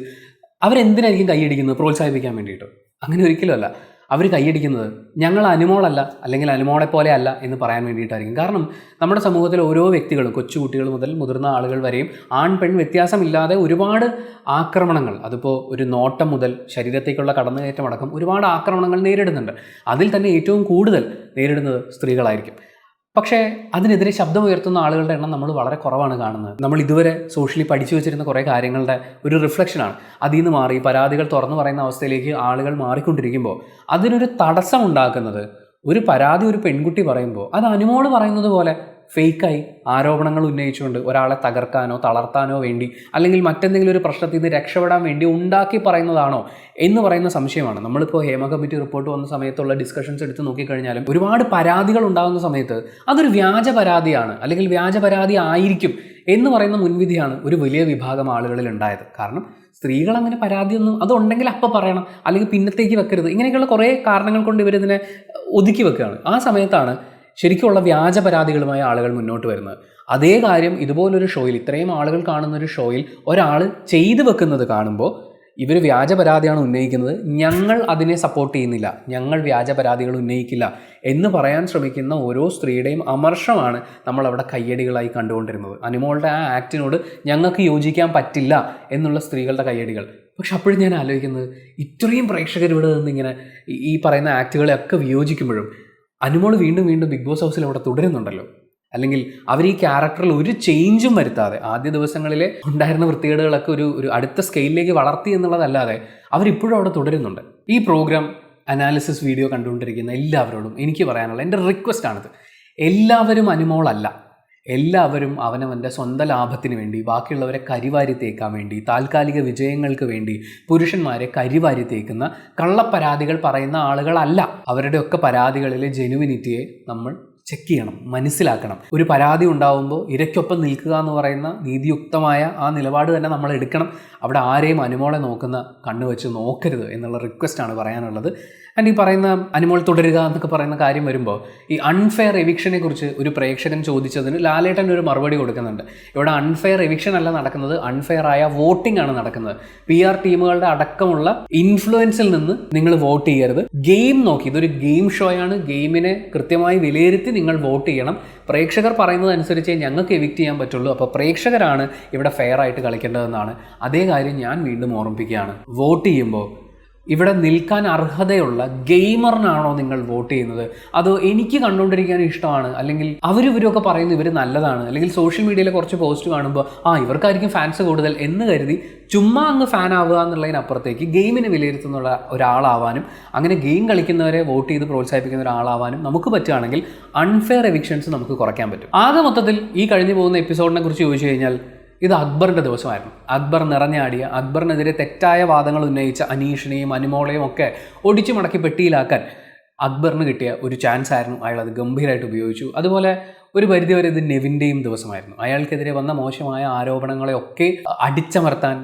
അവരെന്തിനായിരിക്കും കൈയടിക്കുന്നത്? പ്രോത്സാഹിപ്പിക്കാൻ വേണ്ടിയിട്ട്? അങ്ങനെ ഒരിക്കലുമല്ല. അവർ കൈയടിക്കുന്നത് ഞങ്ങൾ അനുമോളല്ല അല്ലെങ്കിൽ അനുമോളെ പോലെ അല്ല എന്ന് പറയാൻ വേണ്ടിയിട്ടായിരിക്കും. കാരണം നമ്മുടെ സമൂഹത്തിലെ ഓരോ വ്യക്തികളും, കൊച്ചുകുട്ടികൾ മുതൽ മുതിർന്ന ആളുകൾ വരെയും ആൺ പെൺ വ്യത്യാസമില്ലാതെ ഒരുപാട് ആക്രമണങ്ങൾ, അതിപ്പോൾ ഒരു നോട്ടം മുതൽ ശരീരത്തേക്കുള്ള കടന്നുകയറ്റം അടക്കം ഒരുപാട് ആക്രമണങ്ങൾ നേരിടുന്നുണ്ട്. അതിൽ തന്നെ ഏറ്റവും കൂടുതൽ നേരിടുന്നത് സ്ത്രീകളായിരിക്കും. പക്ഷേ അതിനെതിരെ ശബ്ദമുയർത്തുന്ന ആളുകളുടെ എണ്ണം നമ്മൾ വളരെ കുറവാണ് കാണുന്നത്. നമ്മൾ ഇതുവരെ സോഷ്യലി പഠിച്ചു വെച്ചിരുന്ന കുറേ കാര്യങ്ങളുടെ ഒരു റിഫ്ലക്ഷനാണ്. അതിൽ നിന്ന് മാറി പരാതികൾ തുറന്നു പറയുന്ന അവസ്ഥയിലേക്ക് ആളുകൾ മാറിക്കൊണ്ടിരിക്കുമ്പോൾ അതിനൊരു തടസ്സം ഉണ്ടാക്കുന്നത് ഒരു പരാതി ഒരു പെൺകുട്ടി പറയുമ്പോൾ അത് അനുമോൾ പറയുന്നത് പോലെ ഫേക്കായി ആരോപണങ്ങൾ ഉന്നയിച്ചുകൊണ്ട് ഒരാളെ തകർക്കാനോ തളർത്താനോ വേണ്ടി അല്ലെങ്കിൽ മറ്റെന്തെങ്കിലും ഒരു പ്രശ്നത്തിൽ നിന്ന് രക്ഷപ്പെടാൻ വേണ്ടി ഉണ്ടാക്കി പറയുന്നതാണോ എന്ന് പറയുന്ന സംശയമാണ്. നമ്മളിപ്പോൾ ഹേമ കമ്മിറ്റി റിപ്പോർട്ട് വന്ന സമയത്തുള്ള ഡിസ്കഷൻസ് എടുത്ത് നോക്കിക്കഴിഞ്ഞാലും ഒരുപാട് പരാതികൾ ഉണ്ടാകുന്ന സമയത്ത് അതൊരു വ്യാജ പരാതിയാണ് അല്ലെങ്കിൽ വ്യാജ പരാതി ആയിരിക്കും എന്ന് പറയുന്ന മുൻവിധിയാണ് ഒരു വലിയ വിഭാഗം ആളുകളിൽ ഉണ്ടായത്. കാരണം സ്ത്രീകൾ അങ്ങനെ പരാതിയൊന്നും അതുണ്ടെങ്കിൽ അപ്പം പറയണം, അല്ലെങ്കിൽ പിന്നത്തേക്ക് വെക്കരുത്, ഇങ്ങനെയൊക്കെയുള്ള കുറേ കാരണങ്ങൾ കൊണ്ട് ഇവരിതിനെ ഒതുക്കി വെക്കുകയാണ്. ആ സമയത്താണ് ശരിക്കുമുള്ള വ്യാജ പരാതികളുമായി ആളുകൾ മുന്നോട്ട് വരുന്നത്. അതേ കാര്യം ഇതുപോലൊരു ഷോയിൽ, ഇത്രയും ആളുകൾ കാണുന്ന ഒരു ഷോയിൽ ഒരാൾ ചെയ്തു വെക്കുന്നത് കാണുമ്പോൾ ഇവർ വ്യാജ പരാതിയാണ് ഉന്നയിക്കുന്നത്, ഞങ്ങൾ അതിനെ സപ്പോർട്ട് ചെയ്യുന്നില്ല, ഞങ്ങൾ വ്യാജ പരാതികൾ ഉന്നയിക്കില്ല എന്ന് പറയാൻ ശ്രമിക്കുന്ന ഓരോ സ്ത്രീയുടെയും അമർഷമാണ് നമ്മളവിടെ കയ്യടികളായി കണ്ടുകൊണ്ടിരുന്നത്. അനുമോളുടെ ആ ആക്ടിനോട് ഞങ്ങൾക്ക് യോജിക്കാൻ പറ്റില്ല എന്നുള്ള സ്ത്രീകളുടെ കയ്യടികൾ. പക്ഷെ അപ്പോഴും ഞാൻ ആലോചിക്കുന്നത്, ഇത്രയും പ്രേക്ഷകർ ഇവിടെ നിന്നിങ്ങനെ ഈ പറയുന്ന ആക്ടുകളെയൊക്കെ വിയോജിക്കുമ്പോഴും അനുമോൾ വീണ്ടും വീണ്ടും ബിഗ് ബോസ് ഹൗസിൽ അവിടെ തുടരുന്നുണ്ടല്ലോ. അല്ലെങ്കിൽ അവർ ഈ ക്യാരക്ടറിൽ ഒരു ചേഞ്ചും വരുത്താതെ ആദ്യ ദിവസങ്ങളിലെ ഉണ്ടായിരുന്ന വൃത്തികേടുകളൊക്കെ ഒരു അടുത്ത സ്കെയിലിലേക്ക് വളർത്തി എന്നുള്ളതല്ലാതെ അവരിപ്പോഴും അവിടെ തുടരുന്നുണ്ട്. ഈ പ്രോഗ്രാം അനാലിസിസ് വീഡിയോ കണ്ടുകൊണ്ടിരിക്കുന്ന എല്ലാവരോടും എനിക്ക് പറയാനുള്ള എൻ്റെ റിക്വസ്റ്റാണിത്. എല്ലാവരും അനുമോളല്ല. എല്ലാവരും അവനവൻ്റെ സ്വന്തം ലാഭത്തിന് വേണ്ടി, ബാക്കിയുള്ളവരെ കരിവാരി തേക്കാൻ വേണ്ടി, താൽക്കാലിക വിജയങ്ങൾക്ക് വേണ്ടി പുരുഷന്മാരെ കരിവാരി തേക്കുന്ന കള്ളപ്പരാതികൾ പറയുന്ന ആളുകളല്ല. അവരുടെയൊക്കെ പരാതികളിലെ ജെനുവിനിറ്റിയെ നമ്മൾ ചെക്ക് ചെയ്യണം, മനസ്സിലാക്കണം. ഒരു പരാതി ഉണ്ടാകുമ്പോൾ ഇരയ്ക്കൊപ്പം നിൽക്കുക എന്ന് പറയുന്ന നീതിയുക്തമായ ആ നിലപാട് തന്നെ നമ്മൾ എടുക്കണം. അവിടെ ആരെയും അനുമോളെ നോക്കുന്ന കണ്ണ് വെച്ച് നോക്കരുത് എന്നുള്ള റിക്വസ്റ്റാണ് പറയാനുള്ളത്. ആൻഡ് ഈ പറയുന്ന അനുമോൾ തുടരുക എന്നൊക്കെ പറയുന്ന കാര്യം വരുമ്പോൾ ഈ അൺഫെയർ എവിക്ഷനെ കുറിച്ച് ഒരു പ്രേക്ഷകൻ ചോദിച്ചതിന് ലാലേട്ടൻ ഒരു മറുപടി കൊടുക്കുന്നുണ്ട്. ഇവിടെ അൺഫെയർ എവിക്ഷൻ അല്ല നടക്കുന്നത്, അൺഫെയർ ആയ വോട്ടിംഗ് ആണ് നടക്കുന്നത്. PR ടീമുകളുടെ അടക്കമുള്ള ഇൻഫ്ലുവൻസിൽ നിന്ന് നിങ്ങൾ വോട്ട് ചെയ്യരുത്. ഗെയിം നോക്കി, ഇതൊരു ഗെയിം ഷോയാണ്, ഗെയിമിനെ കൃത്യമായി വിലയിരുത്തി നിങ്ങൾ വോട്ട് ചെയ്യണം. പ്രേക്ഷകർ പറയുന്നതനുസരിച്ചേ ഞങ്ങൾക്ക് എവിക്റ്റ് ചെയ്യാൻ പറ്റുള്ളൂ. അപ്പോൾ പ്രേക്ഷകരാണ് ഇവിടെ ഫെയർ ആയിട്ട് കളിക്കേണ്ടതെന്നാണ്. അതേ കാര്യം ഞാൻ വീണ്ടും ഓർമ്മിപ്പിക്കുകയാണ്. വോട്ട് ചെയ്യുമ്പോൾ ഇവിടെ നിൽക്കാൻ അർഹതയുള്ള ഗെയിമറിനാണോ നിങ്ങൾ വോട്ട് ചെയ്യുന്നത്, അതോ എനിക്ക് കണ്ടുകൊണ്ടിരിക്കാൻ ഇഷ്ടമാണ്, അല്ലെങ്കിൽ ഇവരൊക്കെ പറയുന്നു ഇവർ നല്ലതാണ്, അല്ലെങ്കിൽ സോഷ്യൽ മീഡിയയിലെ കുറച്ച് പോസ്റ്റ് കാണുമ്പോൾ ഇവർക്കായിരിക്കും ഫാൻസ് കൂടുതൽ എന്ന് കരുതി ചുമ്മാ അങ്ങ് ഫാൻ ആവുക എന്നുള്ളതിനപ്പുറത്തേക്ക് ഗെയിമിനെ വിലയിരുത്തുന്ന ഒരാളാവാനും അങ്ങനെ ഗെയിം കളിക്കുന്നവരെ വോട്ട് ചെയ്ത് പ്രോത്സാഹിപ്പിക്കുന്ന ഒരാളാവാനും നമുക്ക് പറ്റുകയാണെങ്കിൽ അൺഫെയർ എവിക്ഷൻസ് നമുക്ക് കുറയ്ക്കാൻ പറ്റും. ആകെ മൊത്തത്തിൽ ഈ കഴിഞ്ഞു പോകുന്ന എപ്പിസോഡിനെ കുറിച്ച് ചോദിച്ചു കഴിഞ്ഞാൽ ഇത് അക്ബറിൻ്റെ ദിവസമായിരുന്നു. അക്ബർ നിറഞ്ഞാടിയ, അക്ബറിനെതിരെ തെറ്റായ വാദങ്ങൾ ഉന്നയിച്ച അനീഷിനെയും അനുമോളെയും ഒക്കെ ഒടിച്ചു മടക്കി പെട്ടിയിലാക്കാൻ അക്ബറിന് കിട്ടിയ ഒരു ചാൻസ് ആയിരുന്നു. അയാൾ അത് ഗംഭീരമായിട്ട് ഉപയോഗിച്ചു. അതുപോലെ ഒരു പരിധിവരെ ഇത് നെവിൻ്റെയും ദിവസമായിരുന്നു. അയാൾക്കെതിരെ വന്ന മോശമായ ആരോപണങ്ങളെയൊക്കെ അടിച്ചമർത്താൻ,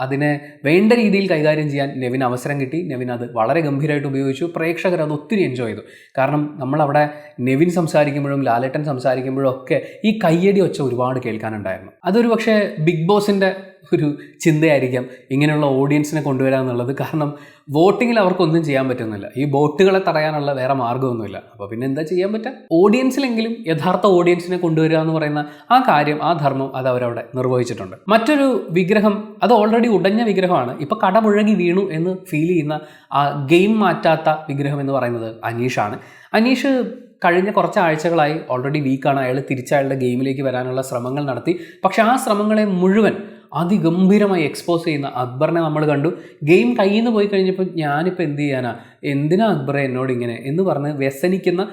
അതിനെ വേണ്ട രീതിയിൽ കൈകാര്യം ചെയ്യാൻ നെവിന് അവസരം കിട്ടി. നെവിൻ അത് വളരെ ഗംഭീരമായിട്ട് ഉപയോഗിച്ചു. പ്രേക്ഷകർ അത് ഒത്തിരി എൻജോയ് ചെയ്തു. കാരണം നമ്മളവിടെ നെവിൻ സംസാരിക്കുമ്പോഴും ലാലേട്ടൻ സംസാരിക്കുമ്പോഴും ഒക്കെ ഈ കയ്യടി ഒച്ച ഒരുപാട് കേൾക്കാനുണ്ടായിരുന്നു. അതൊരു പക്ഷേ ബിഗ് ബോസിൻ്റെ ഒരു ചിന്തയായിരിക്കാം ഇങ്ങനെയുള്ള ഓഡിയൻസിനെ കൊണ്ടുവരിക എന്നുള്ളത്. കാരണം വോട്ടിങ്ങിൽ അവർക്കൊന്നും ചെയ്യാൻ പറ്റുന്നില്ല. ഈ ബോട്ടുകളെ തടയാനുള്ള വേറെ മാർഗ്ഗമൊന്നുമില്ല. അപ്പോൾ പിന്നെ എന്താ ചെയ്യാൻ പറ്റുക? ഓഡിയൻസിലെങ്കിലും യഥാർത്ഥ ഓഡിയൻസിനെ കൊണ്ടുവരിക എന്ന് പറയുന്ന ആ കാര്യം, ആ ധർമ്മം അത് അവരവിടെ നിർവഹിച്ചിട്ടുണ്ട്. മറ്റൊരു വിഗ്രഹം, അത് ഓൾറെഡി ഉടഞ്ഞ വിഗ്രഹമാണ്, ഇപ്പോൾ കടമുഴകി വീണു എന്ന് ഫീൽ ചെയ്യുന്ന ആ ഗെയിം മാറ്റാത്ത വിഗ്രഹം എന്ന് പറയുന്നത് അനീഷാണ്. അനീഷ് കഴിഞ്ഞ കുറച്ച് ആഴ്ചകളായി ഓൾറെഡി വീക്കാണ്. അയാൾ തിരിച്ചയാളുടെ ഗെയിമിലേക്ക് വരാനുള്ള ശ്രമങ്ങൾ നടത്തി. പക്ഷേ ആ ശ്രമങ്ങളെ മുഴുവൻ അതിഗംഭീരമായി എക്സ്പോസ് ചെയ്യുന്ന അക്ബറിനെ നമ്മൾ കണ്ടു. ഗെയിം കയ്യിൽ നിന്ന് പോയി കഴിഞ്ഞപ്പോൾ ഞാനിപ്പോൾ എന്ത് ചെയ്യാനാ, എന്തിനാ അക്ബറെ എന്നോട് ഇങ്ങനെ എന്ന് പറഞ്ഞ് വ്യസനിക്കുന്ന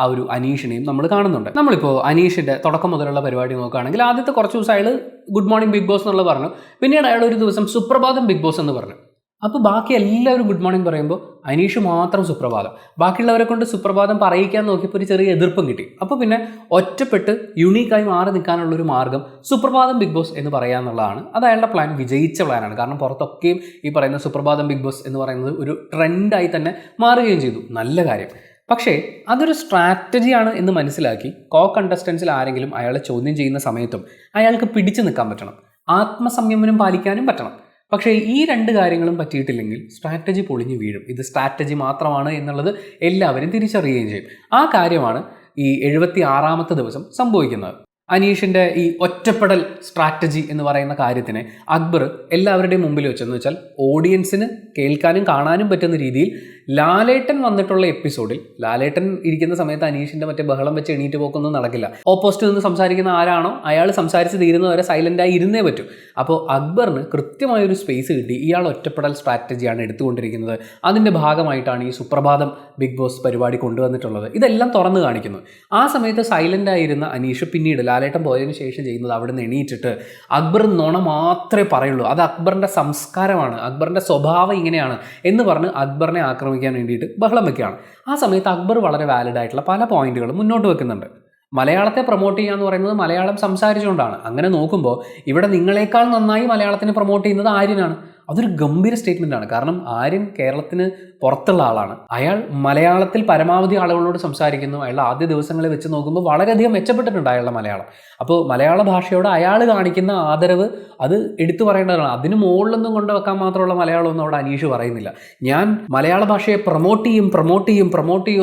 ആ ഒരു അനീഷിനെയും നമ്മൾ കാണുന്നുണ്ട്. നമ്മളിപ്പോൾ അനീഷിൻ്റെ തുടക്കം മുതലുള്ള പരിപാടി നോക്കുകയാണെങ്കിൽ ആദ്യത്തെ കുറച്ച് ദിവസം അയാൾ ഗുഡ് മോർണിംഗ് ബിഗ് ബോസ് എന്നുള്ളത് പറഞ്ഞു. പിന്നീട് അയാൾ ഒരു ദിവസം സുപ്രഭാതം ബിഗ് ബോസ് എന്ന് പറഞ്ഞു. അപ്പോൾ ബാക്കി എല്ലാവരും ഗുഡ് മോർണിംഗ് പറയുമ്പോൾ അനീഷ് മാത്രം സുപ്രഭാതം. ബാക്കിയുള്ളവരെ കൊണ്ട് സുപ്രഭാതം പറയിക്കാൻ നോക്കിയപ്പോൾ ഒരു ചെറിയ എതിർപ്പും കിട്ടി. അപ്പോൾ പിന്നെ ഒറ്റപ്പെട്ട് യുണീക്കായി മാറി നിൽക്കാനുള്ളൊരു മാർഗ്ഗം സുപ്രഭാതം ബിഗ് ബോസ് എന്ന് പറയുക എന്നുള്ളതാണ്. അത് അയാളുടെ പ്ലാൻ വിജയിച്ച പ്ലാനാണ്. കാരണം പുറത്തൊക്കെയും ഈ പറയുന്ന സുപ്രഭാതം ബിഗ് ബോസ് എന്ന് പറയുന്നത് ഒരു ട്രെൻഡായി തന്നെ മാറുകയും ചെയ്തു. നല്ല കാര്യം. പക്ഷേ അതൊരു സ്ട്രാറ്റജിയാണ് എന്ന് മനസ്സിലാക്കി കണ്ടസ്റ്റൻസിൽ ആരെങ്കിലും അയാളെ ചോദ്യം ചെയ്യുന്ന സമയത്തും അയാൾക്ക് പിടിച്ചു നിൽക്കാൻ പറ്റണം, ആത്മസംയമനം പാലിക്കാനും പറ്റണം. പക്ഷേ ഈ രണ്ട് കാര്യങ്ങളും പറ്റിയിട്ടില്ലെങ്കിൽ സ്ട്രാറ്റജി പൊളിഞ്ഞു വീഴും. ഇത് സ്ട്രാറ്റജി മാത്രമാണ് എന്നുള്ളത് എല്ലാവരും തിരിച്ചറിയുകയും ചെയ്യും. ആ കാര്യമാണ് ഈ 76ാമത്തെ ദിവസം സംഭവിക്കുന്നത്. അനീഷിൻ്റെ ഈ ഒറ്റപ്പെടൽ സ്ട്രാറ്റജി എന്ന് പറയുന്ന കാര്യത്തിനെ അക്ബർ എല്ലാവരുടെയും മുമ്പിൽ വെച്ചെന്ന് വെച്ചാൽ ഓഡിയൻസിന് കേൾക്കാനും കാണാനും പറ്റുന്ന രീതിയിൽ ലാലേട്ടൻ വന്നിട്ടുള്ള എപ്പിസോഡിൽ ലാലേട്ടൻ ഇരിക്കുന്ന സമയത്ത് അനീഷിൻ്റെ മറ്റേ ബഹളം വെച്ച് എണീറ്റ് പോക്കൊന്നും നടക്കില്ല. ഓപ്പോസിറ്റ് നിന്ന് സംസാരിക്കുന്ന ആരാണോ അയാൾ സംസാരിച്ച് തീരുന്നവരെ സൈലൻ്റായി ഇരുന്നേ പറ്റൂ. അപ്പോൾ അക്ബറിന് കൃത്യമായൊരു സ്പേസ് കിട്ടി. ഇയാൾ ഒറ്റപ്പെടൽ സ്ട്രാറ്റജിയാണ് എടുത്തുകൊണ്ടിരിക്കുന്നത്. അതിൻ്റെ ഭാഗമായിട്ടാണ് ഈ സുപ്രഭാതം ബിഗ് ബോസ് പരിപാടി കൊണ്ടുവന്നിട്ടുള്ളത്. ഇതെല്ലാം തുറന്നു കാണിക്കുന്നു. ആ സമയത്ത് സൈലൻ്റായിരുന്ന അനീഷ് പിന്നീട് ലാലേട്ടൻ പോയതിനു ശേഷം ചെയ്യുന്നത് അവിടെ നിന്ന് എണീറ്റിട്ട് അക്ബർ നുണ മാത്രമേ പറയുള്ളൂ, അത് അക്ബറിൻ്റെ സംസ്കാരമാണ്, അക്ബറിൻ്റെ സ്വഭാവം ഇങ്ങനെയാണ് എന്ന് പറഞ്ഞ് അക്ബറിനെ ആക്രമിക്കാൻ വേണ്ടിയിട്ട് ബഹളം വെക്കുകയാണ്. ആ സമയത്ത് അക്ബർ വളരെ വാലിഡ് ആയിട്ടുള്ള പല പോയിന്റുകളും മുന്നോട്ട് വെക്കുന്നുണ്ട്. മലയാളത്തെ പ്രൊമോട്ട് ചെയ്യുക എന്ന് പറയുന്നത് മലയാളം സംസാരിച്ചുകൊണ്ടാണ്. അങ്ങനെ നോക്കുമ്പോൾ ഇവിടെ നിങ്ങളെക്കാൾ നന്നായി മലയാളത്തിനെ പ്രൊമോട്ട് ചെയ്യുന്നത് ആര്യനാണ്. അതൊരു ഗംഭീര സ്റ്റേറ്റ്മെൻ്റ് ആണ്. കാരണം ആര്യൻ കേരളത്തിന് പുറത്തുള്ള ആളാണ്. അയാൾ മലയാളത്തിൽ പരമാവധി ആളുകളോട് സംസാരിക്കുന്നു. അയാളുടെ ആദ്യ ദിവസങ്ങളെ വെച്ച് നോക്കുമ്പോൾ വളരെയധികം മെച്ചപ്പെട്ടിട്ടുണ്ട് അയാളുടെ മലയാളം. അപ്പോൾ മലയാള ഭാഷയോട് അയാൾ കാണിക്കുന്ന ആദരവ് അത് എടുത്തു പറയേണ്ടതാണ്. അതിന് മുകളിലൊന്നും കൊണ്ടുവെക്കാൻ മാത്രമുള്ള മലയാളമൊന്നും അവിടെ അനീഷ് പറയുന്നില്ല. ഞാൻ മലയാള ഭാഷയെ പ്രൊമോട്ട് ചെയ്യും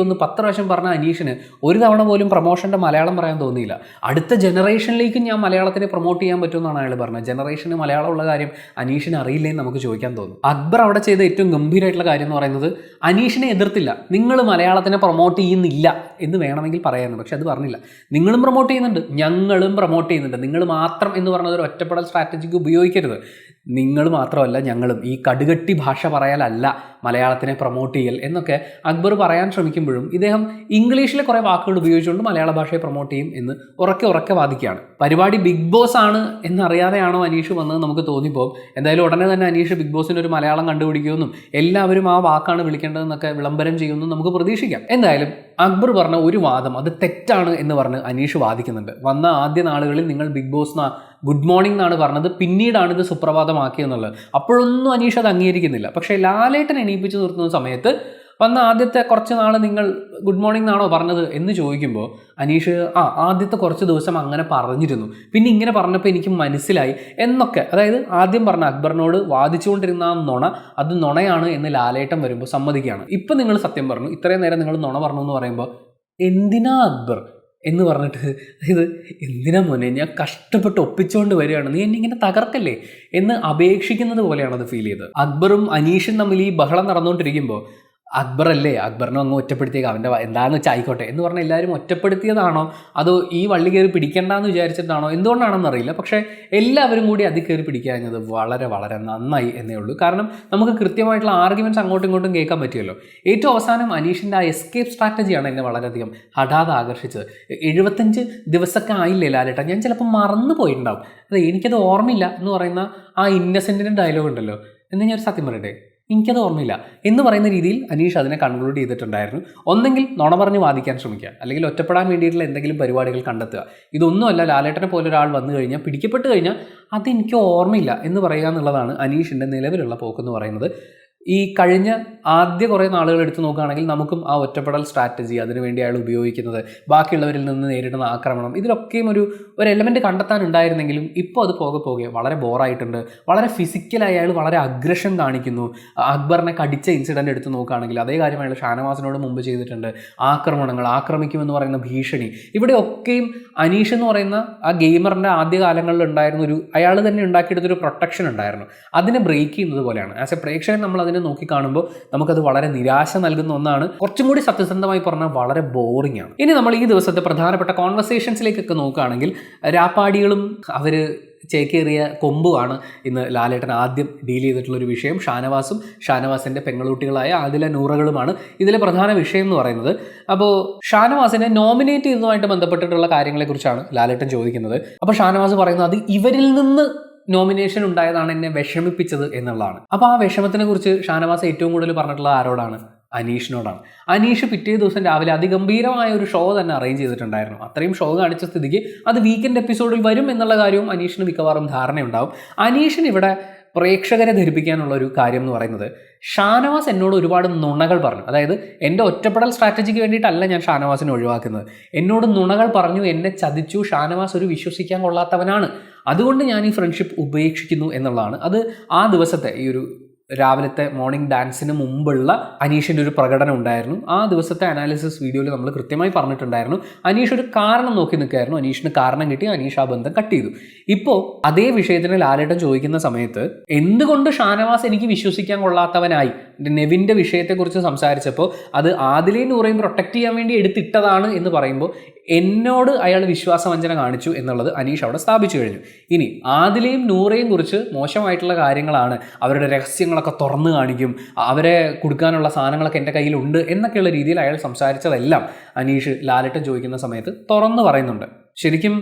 എന്ന് 10 പ്രാവശ്യം പറഞ്ഞ അനീഷിന് ഒരു തവണ പോലും പ്രൊമോഷൻ്റെ മലയാളം പറയാൻ തോന്നിയില്ല. അടുത്ത ജനറേഷനിലേക്കും ഞാൻ മലയാളത്തിനെ പ്രൊമോട്ട് ചെയ്യാൻ പറ്റുമെന്നാണ് അയാൾ പറഞ്ഞത്. ജനറേഷന് മലയാളമുള്ള കാര്യം അനീഷിന് അറിയില്ലെന്ന് നമുക്ക് ചോദിക്കാൻ തോന്നും. അക്ബർ അവിടെ ചെയ്ത ഏറ്റവും ഗംഭീരമായിട്ടുള്ള കാര്യം എന്ന് പറയുന്നത് അനീഷിനെ എതിർത്തില്ല. നിങ്ങൾ മലയാളത്തിനെ പ്രൊമോട്ട് ചെയ്യുന്നില്ല എന്ന് വേണമെങ്കിൽ പറയായിരുന്നു, പക്ഷെ അത് പറഞ്ഞില്ല. നിങ്ങളും പ്രൊമോട്ട് ചെയ്യുന്നുണ്ട്, ഞങ്ങളും പ്രൊമോട്ട് ചെയ്യുന്നുണ്ട്. നിങ്ങൾ മാത്രം എന്ന് പറഞ്ഞത് ഒരു ഒറ്റപ്പെടൽ സ്ട്രാറ്റജിക്ക് ഉപയോഗിക്കരുത്. നിങ്ങൾ മാത്രമല്ല ഞങ്ങളും. ഈ കടുകട്ടി ഭാഷ പറയാലല്ല മലയാളത്തിനെ പ്രൊമോട്ട് ചെയ്യൽ എന്നൊക്കെ അക്ബർ പറയാൻ ശ്രമിക്കുമ്പോഴും ഇദ്ദേഹം ഇംഗ്ലീഷിലെ കുറേ വാക്കുകൾ ഉപയോഗിച്ചുകൊണ്ട് മലയാള ഭാഷയെ പ്രൊമോട്ട് ചെയ്യും എന്ന് ഉറക്കെ വാദിക്കുകയാണ്. പരിപാടി ബിഗ് ബോസ് ആണ് എന്നറിയാതെയാണോ അനീഷ് വന്നത് നമുക്ക് തോന്നിപ്പോകും. എന്തായാലും ഉടനെ തന്നെ അനീഷ് ബിഗ് ബോസിന് ഒരു മലയാളം കണ്ടുപിടിക്കുമെന്നും എല്ലാവരും ആ വാക്കാണ് വിളിക്കേണ്ടതെന്നൊക്കെ വിളംബരം ചെയ്യുമെന്നും നമുക്ക് പ്രതീക്ഷിക്കാം. എന്തായാലും അക്ബർ പറഞ്ഞ ഒരു വാദം അത് തെറ്റാണ് എന്ന് പറഞ്ഞ് അനീഷ് വാദിക്കുന്നുണ്ട്. വന്ന ആദ്യ നാളുകളിൽ നിങ്ങൾ ബിഗ് ബോസ് ഗുഡ് മോർണിംഗ് എന്നാണ് പറഞ്ഞത്, പിന്നീടാണ് ഇത് സുപ്രഭാതമാക്കിയെന്നുള്ളത്. അപ്പോഴൊന്നും അനീഷ് അത് അംഗീകരിക്കുന്നില്ല. പക്ഷേ ലാലേട്ടൻ എണീപ്പിച്ച് നിർത്തുന്ന സമയത്ത് വന്ന ആദ്യത്തെ കുറച്ച് നാൾ നിങ്ങൾ ഗുഡ് മോർണിംഗ് എന്നാണോ പറഞ്ഞത് എന്ന് ചോദിക്കുമ്പോൾ അനീഷ് ആദ്യത്തെ കുറച്ച് ദിവസം അങ്ങനെ പറഞ്ഞിരുന്നു, പിന്നെ ഇങ്ങനെ പറഞ്ഞപ്പോൾ എനിക്ക് മനസ്സിലായി എന്നൊക്കെ. അതായത് ആദ്യം പറഞ്ഞ അക്ബറിനോട് വാദിച്ചുകൊണ്ടിരുന്ന ആ നുണ അത് നുണയാണ് എന്ന് ലാലേട്ടൻ വരുമ്പോൾ സമ്മതിക്കുകയാണ്. ഇപ്പം നിങ്ങൾ സത്യം പറഞ്ഞു, ഇത്രയും നേരം നിങ്ങൾ നുണ പറഞ്ഞു എന്ന് പറയുമ്പോൾ എന്തിനാ അക്ബർ എന്ന് പറഞ്ഞിട്ട് ഇത് എന്തിനാ മോനെ, ഞാൻ കഷ്ടപ്പെട്ട് ഒപ്പിച്ചുകൊണ്ട് വരികയാണ്, നീ എന്നെ ഇങ്ങനെ തകർക്കല്ലേ എന്ന് അപേക്ഷിക്കുന്നത് പോലെയാണ് അത് ഫീൽ ചെയ്തത്. അക്ബറും അനീഷും തമ്മിൽ ഈ ബഹളം നടന്നുകൊണ്ടിരിക്കുമ്പോൾ അക്ബറല്ലേ, അക്ബറിനെ അങ്ങ് ഒറ്റപ്പെടുത്തിയേക്ക്, അവൻ്റെ എന്താണെന്ന് വെച്ചാൽ ആയിക്കോട്ടെ എന്ന് പറഞ്ഞാൽ എല്ലാവരും ഒറ്റപ്പെടുത്തിയതാണോ അതോ ഈ വള്ളി കയറി പിടിക്കേണ്ടെന്ന് വിചാരിച്ചിട്ടാണോ എന്തുകൊണ്ടാണെന്ന് അറിയില്ല. പക്ഷേ എല്ലാവരും കൂടി അതിൽ കയറി പിടിക്കാഞ്ഞത് വളരെ വളരെ നന്നായി എന്നേ ഉള്ളൂ. കാരണം നമുക്ക് കൃത്യമായിട്ടുള്ള ആർഗ്യുമെൻറ്റ്സ് അങ്ങോട്ടും ഇങ്ങോട്ടും കേൾക്കാൻ പറ്റുമല്ലോ. ഏറ്റവും അവസാനം അനീഷിൻ്റെ ആ എസ്കേപ്പ് സ്ട്രാറ്റജിയാണ് എന്നെ വളരെയധികം ഹഠാത് ആകർഷിച്ചത്. 75 ദിവസമൊക്കെ ആയില്ലേ ലാലേട്ട, ഞാൻ ചിലപ്പോൾ മറന്നു പോയിട്ടുണ്ടാവും, അതെ എനിക്കത് ഓർമ്മയില്ല എന്ന് പറയുന്ന ആ ഇന്നസെൻറ്റിൻ്റെ ഡയലോഗ് ഉണ്ടല്ലോ, എന്ന് ഞാൻ ഒരു സത്യം പറയട്ടെ, എനിക്കത് ഓർമ്മയില്ല എന്ന് പറയുന്ന രീതിയിൽ അനീഷ് അതിനെ കൺക്ലൂഡ് ചെയ്തിട്ടുണ്ടായിരുന്നു. ഒന്നെങ്കിൽ നുണ പറഞ്ഞ് വാദിക്കാൻ ശ്രമിക്കുക, അല്ലെങ്കിൽ ഒറ്റപ്പെടാൻ വേണ്ടിയിട്ടുള്ള എന്തെങ്കിലും പരിപാടികൾ കണ്ടെത്തുക. ഇതൊന്നുമല്ല, ലാലേട്ടനെ പോലെ ഒരാൾ വന്നു കഴിഞ്ഞാൽ, പിടിക്കപ്പെട്ട് കഴിഞ്ഞാൽ അതെനിക്ക് ഓർമ്മയില്ല എന്ന് പറയുക എന്നുള്ളതാണ് അനീഷിൻ്റെ നിലവിലുള്ള പോക്കെന്ന് പറയുന്നത്. ഈ കഴിഞ്ഞ ആദ്യ കുറേ നാളുകൾ എടുത്തു നോക്കുകയാണെങ്കിൽ നമുക്കും ആ ഒറ്റപ്പെടൽ സ്ട്രാറ്റജി അതിനുവേണ്ടി അയാൾ ഉപയോഗിക്കുന്നത്, ബാക്കിയുള്ളവരിൽ നിന്ന് നേരിടുന്ന ആക്രമണം, ഇതിലൊക്കെയും ഒരു എലമെൻറ്റ് കണ്ടെത്താനുണ്ടായിരുന്നെങ്കിലും ഇപ്പോൾ അത് പോകെ വളരെ ബോറായിട്ടുണ്ട്. വളരെ ഫിസിക്കലായി അയാൾ വളരെ അഗ്രഷൻ കാണിക്കുന്നു. അക്ബറിനെ കടിച്ച ഇൻസിഡൻറ്റ് എടുത്ത് നോക്കുകയാണെങ്കിൽ അതേ കാര്യം അയാൾ ഷാനവാസിനോട് മുമ്പ് ചെയ്തിട്ടുണ്ട്. ആക്രമണങ്ങൾ, ആക്രമിക്കുമെന്ന് പറയുന്ന ഭീഷണി, ഇവിടെയൊക്കെയും അനീഷ് എന്ന് പറയുന്ന ആ ഗെയിമറിൻ്റെ ആദ്യ കാലങ്ങളിൽ ഉണ്ടായിരുന്ന അയാൾ തന്നെ ഉണ്ടാക്കിയെടുത്തൊരു പ്രൊട്ടക്ഷൻ ഉണ്ടായിരുന്നു. അതിനെ ബ്രേക്ക് ചെയ്യുന്നത് പോലെയാണ്. ആസ് എ പ്രേക്ഷകൻ നമ്മൾ അതിനെ നോക്കിക്കാണുമ്പോൾ നമുക്കത് വളരെ നിരാശ നൽകുന്ന ഒന്നാണ്. കുറച്ചും കൂടി സത്യസന്ധമായി പറഞ്ഞാൽ വളരെ ബോറിംഗ് ആണ്. ഇനി നമ്മൾ ഈ ദിവസത്തെ പ്രധാനപ്പെട്ട കോൺവെർസേഷൻസിലേക്കൊക്കെ നോക്കുകയാണെങ്കിൽ രാപ്പാടികളും അവർ ചേക്കേറിയ കൊമ്പുമാണ് ഇന്ന് ലാലേട്ടൻ ആദ്യം ഡീൽ ചെയ്തിട്ടുള്ളൊരു വിഷയം. ഷാനവാസിൻ്റെ പെങ്ങളുട്ടികളായ ആദില നൂറകളുമാണ് ഇതിലെ പ്രധാന വിഷയം എന്ന് പറയുന്നത്. അപ്പോൾ ഷാനവാസിനെ നോമിനേറ്റ് ചെയ്തതുമായിട്ട് ബന്ധപ്പെട്ടിട്ടുള്ള കാര്യങ്ങളെക്കുറിച്ചാണ് ലാലേട്ടൻ ചോദിക്കുന്നത്. അപ്പോൾ ഷാനവാസ് പറയുന്നത് അത് ഇവരിൽ നിന്ന് നോമിനേഷൻ ഉണ്ടായതാണ് എന്നെ വിഷമിപ്പിച്ചത് എന്നുള്ളതാണ്. അപ്പോൾ ആ വിഷമത്തിനെ കുറിച്ച് ഷാനവാസ് ഏറ്റവും കൂടുതൽ പറഞ്ഞിട്ടുള്ളത് ആരോടാണ്? അനീഷിനോടാണ്. അനീഷ് പിറ്റേ ദിവസം രാവിലെ അതിഗംഭീരമായ ഒരു ഷോ തന്നെ അറേഞ്ച് ചെയ്തിട്ടുണ്ടായിരുന്നു. അത്രയും ഷോ കാണിച്ച സ്ഥിതിക്ക് അത് വീക്കെൻഡ് എപ്പിസോഡിൽ വരും എന്നുള്ള കാര്യവും അനീഷിന് മിക്കവാറും ധാരണയുണ്ടാവും. അനീഷിന് ഇവിടെ പ്രേക്ഷകരെ ധരിപ്പിക്കാനുള്ള ഒരു കാര്യം എന്ന് പറയുന്നത്, ഷാനവാസ് എന്നോട് ഒരുപാട് നുണകൾ പറഞ്ഞു. അതായത് എൻ്റെ ഒറ്റപ്പെടൽ സ്ട്രാറ്റജിക്ക് വേണ്ടിയിട്ടല്ല ഞാൻ ഷാനവാസിനെ ഒഴിവാക്കുന്നത്, എന്നോട് നുണകൾ പറഞ്ഞു, എന്നെ ചതിച്ചു, ഷാനവാസ് ഒരു വിശ്വസിക്കാൻ കൊള്ളാത്തവനാണ്, അതുകൊണ്ട് ഞാൻ ഈ ഫ്രണ്ട്ഷിപ്പ് ഉപേക്ഷിക്കുന്നു എന്നുള്ളതാണ്. അത് ആ ദിവസത്തെ ഈ ഒരു രാവിലത്തെ മോർണിംഗ് ഡാൻസിന് മുമ്പുള്ള അനീഷിൻ്റെ ഒരു പ്രകടനം ഉണ്ടായിരുന്നു. ആ ദിവസത്തെ അനാലിസിസ് വീഡിയോയിൽ നമ്മൾ കൃത്യമായി പറഞ്ഞിട്ടുണ്ടായിരുന്നു, അനീഷ് ഒരു കാരണം നോക്കി നിൽക്കുകയായിരുന്നു, അനീഷിന് കാരണം കിട്ടി, അനീഷ് ആ ബന്ധം കട്ട് ചെയ്തു. ഇപ്പോൾ അതേ വിഷയത്തിന് ലാലേട്ടൻ ചോദിക്കുന്ന സമയത്ത് എന്തുകൊണ്ട് ഷാനവാസ് എനിക്ക് വിശ്വസിക്കാൻ കൊള്ളാത്തവനായി, നെവിൻ്റെ വിഷയത്തെക്കുറിച്ച് സംസാരിച്ചപ്പോൾ അത് ആദിലയും നൂറയും പ്രൊട്ടക്റ്റ് ചെയ്യാൻ വേണ്ടി എടുത്തിട്ടതാണ് എന്ന് പറയുമ്പോൾ എന്നോട് അയാൾ വിശ്വാസവഞ്ചന കാണിച്ചു എന്നുള്ളത് അനീഷ് അവിടെ സ്ഥാപിച്ചു കഴിഞ്ഞു. ഇനി ആദിലയും നൂറയും കുറിച്ച് മോശമായിട്ടുള്ള കാര്യങ്ങളാണ്, അവരുടെ രഹസ്യങ്ങളൊക്കെ തുറന്നു കാണിക്കും, അവരെ കൊടുക്കാനുള്ള സാധനങ്ങളൊക്കെ എൻ്റെ കയ്യിലുണ്ട് എന്നൊക്കെയുള്ള രീതിയിൽ അയാൾ സംസാരിച്ചതെല്ലാം അനീഷ് ലാലേട്ടൻ ചോദിക്കുന്ന സമയത്ത് തുറന്നു പറയുന്നുണ്ട്. ശരിക്കും